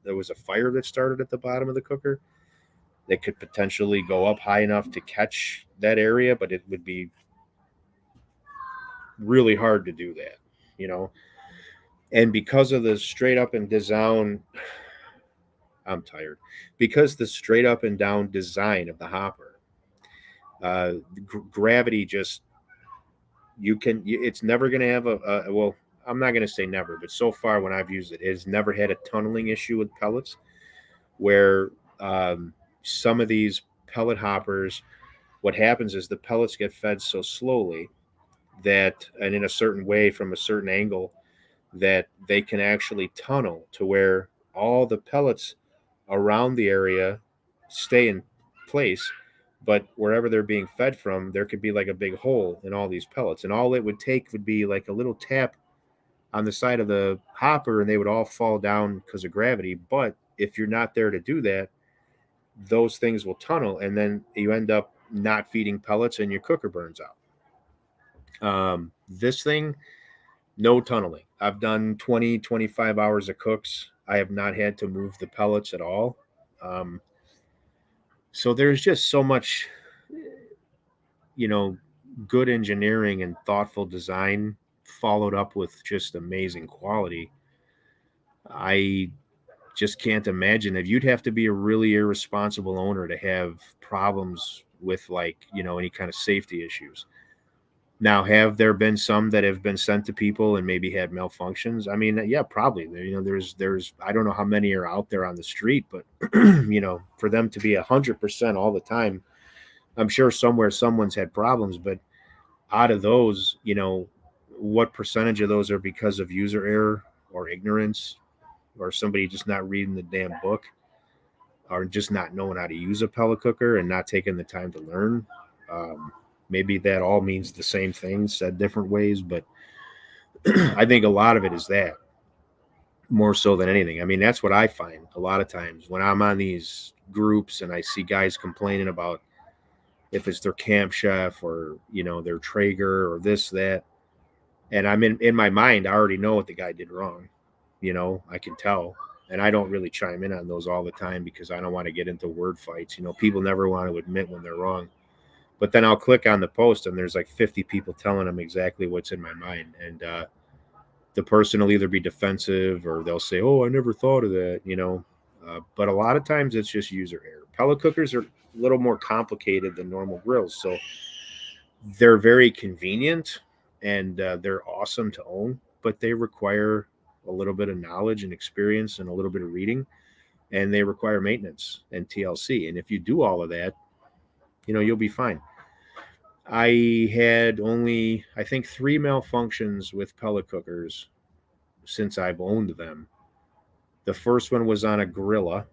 there was a fire that started at the bottom of the cooker that could potentially go up high enough to catch that area, but it would be really hard to do that, you know. And because of the straight up and down, I'm tired. Because the straight up and down design of the hopper, gravity just it's never going to have well, I'm not going to say never, but so far when I've used it, it's never had a tunneling issue with pellets, where some of these pellet hoppers, what happens is the pellets get fed so slowly that, and in a certain way from a certain angle, that they can actually tunnel to where all the pellets around the area stay in place, but wherever they're being fed from, there could be like a big hole in all these pellets, and all it would take would be like a little tap on the side of the hopper and they would all fall down because of gravity. But if you're not there to do that, those things will tunnel and then you end up not feeding pellets and your cooker burns out. This thing, no tunneling. I've done 20, 25 hours of cooks. I have not had to move the pellets at all. Um, so there's just so much, you know, good engineering and thoughtful design followed up with just amazing quality. I just can't imagine that you'd have to be a really irresponsible owner to have problems with like, any kind of safety issues. Now, have there been some that have been sent to people and maybe had malfunctions? I mean, yeah, probably. There's I don't know how many are out there on the street, but for them to be 100% all the time, I'm sure somewhere someone's had problems. But out of those, what percentage of those are because of user error or ignorance, or somebody just not reading the damn book, or just not knowing how to use a pellet cooker and not taking the time to learn? Um, Maybe that all means the same thing said different ways, but I think a lot of it is that more so than anything. I mean, that's what I find a lot of times when I'm on these groups and I see guys complaining about if it's their camp chef or, their Traeger or this, that. And I'm in my mind, I already know what the guy did wrong. I can tell. And I don't really chime in on those all the time because I don't want to get into word fights. People never want to admit when they're wrong. But then I'll click on the post and there's like 50 people telling them exactly what's in my mind. And the person will either be defensive or they'll say, "Oh, I never thought of that." But a lot of times it's just user error. Pellet cookers are a little more complicated than normal grills. So they're very convenient and they're awesome to own, but they require a little bit of knowledge and experience and a little bit of reading, and they require maintenance and TLC. And if you do all of that, you'll be fine. I had only, I think, three malfunctions with pellet cookers since I've owned them. The first one was on a Gorilla,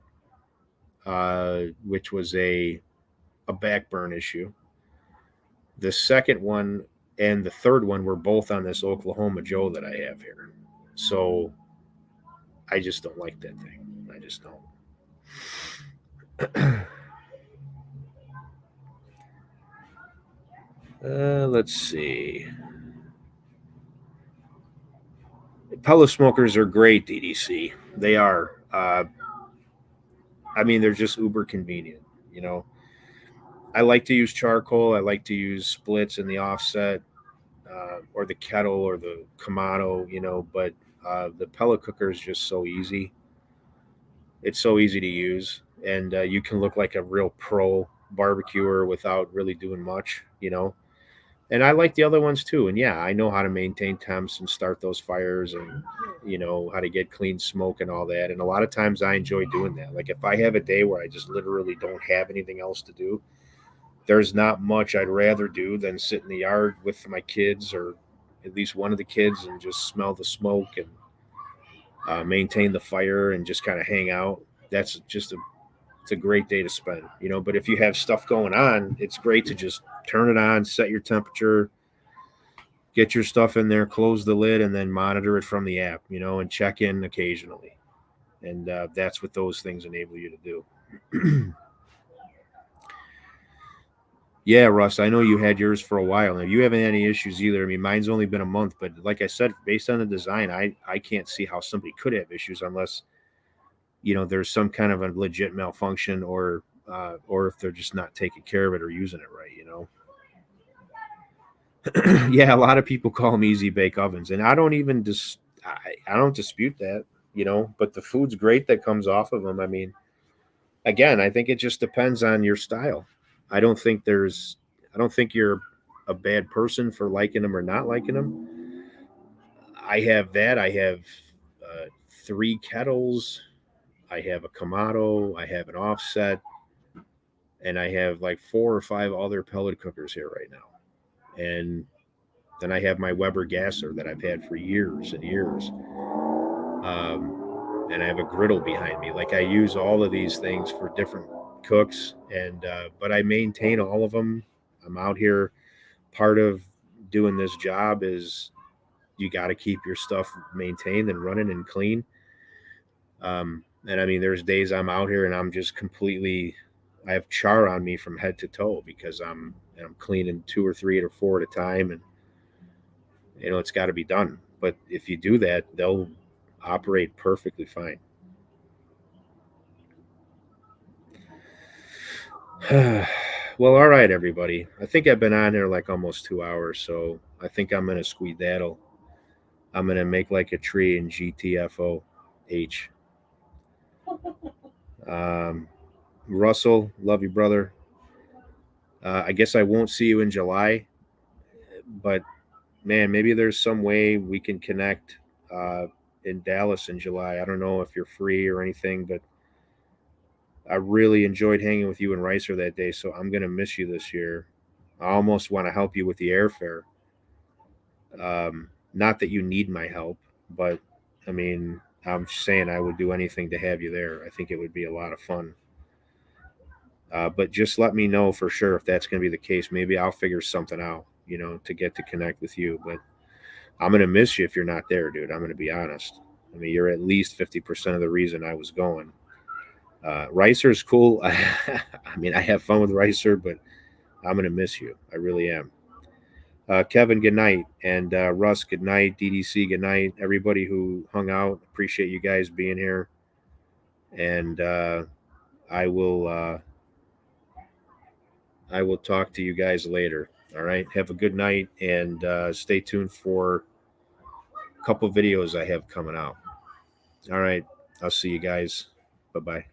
which was a backburn issue. The second one and the third one were both on this Oklahoma Joe that I have here. So I just don't like that thing. I just don't. Let's see. Pellet smokers are great, DDC. They are. I mean, they're just uber convenient. You know, I like to use charcoal. I like to use splits in the offset, or the kettle or the Kamado. But the pellet cooker is just so easy. It's so easy to use, and you can look like a real pro barbecuer without really doing much. And I like the other ones too. And yeah, I know how to maintain temps and start those fires, and how to get clean smoke and all that. And a lot of times I enjoy doing that. Like if I have a day where I just literally don't have anything else to do, there's not much I'd rather do than sit in the yard with my kids, or at least one of the kids, and just smell the smoke and maintain the fire and just kind of hang out. That's just it's a great day to spend. But if you have stuff going on, it's great to just turn it on, set your temperature, get your stuff in there, close the lid, and then monitor it from the app, and check in occasionally. And that's what those things enable you to do. Yeah, Russ, I know you had yours for a while. Now you haven't had any issues either. I mean, mine's only been a month, but like I said, based on the design, I can't see how somebody could have issues unless there's some kind of a legit malfunction, or if they're just not taking care of it or using it right. Yeah, a lot of people call them easy bake ovens, and I don't even I don't dispute that. But the food's great that comes off of them. I mean, again, I think it just depends on your style. I don't think there's I don't think you're a bad person for liking them or not liking them. I have that. I have three kettles. I have a Kamado. I have an offset, and I have like four or five other pellet cookers here right now. And then I have my Weber gasser that I've had for years and years. And I have a griddle behind me. Like I use all of these things for different cooks, and but I maintain all of them. I'm out here. Part of doing this job is you got to keep your stuff maintained and running and clean. And I mean, there's days I'm out here and I'm just completely, I have char on me from head to toe because I'm cleaning two or three or four at a time, and it's got to be done. But if you do that, they'll operate perfectly fine. Well, all right, everybody. I think I've been on here like almost 2 hours, so I think I'm gonna skedaddle. I'm gonna make like a tree in GTFOH. Um, Russell, love you, brother. I guess I won't see you in July, but man, maybe there's some way we can connect uh, in Dallas in July. I don't know if you're free or anything, but I really enjoyed hanging with you and Ricer that day, so I'm gonna miss you this year. I almost want to help you with the airfare. Not that you need my help, but I mean, I'm saying I would do anything to have you there. I think it would be a lot of fun. But just let me know for sure if that's going to be the case. Maybe I'll figure something out, to get to connect with you. But I'm going to miss you if you're not there, dude. I'm going to be honest. I mean, you're at least 50% of the reason I was going. Ricer's cool. I mean, I have fun with Ricer, but I'm going to miss you. I really am. Kevin, good night. And Russ, good night. DDC, good night. Everybody who hung out, appreciate you guys being here. And I will talk to you guys later. All right. Have a good night and stay tuned for a couple videos I have coming out. All right. I'll see you guys. Bye bye.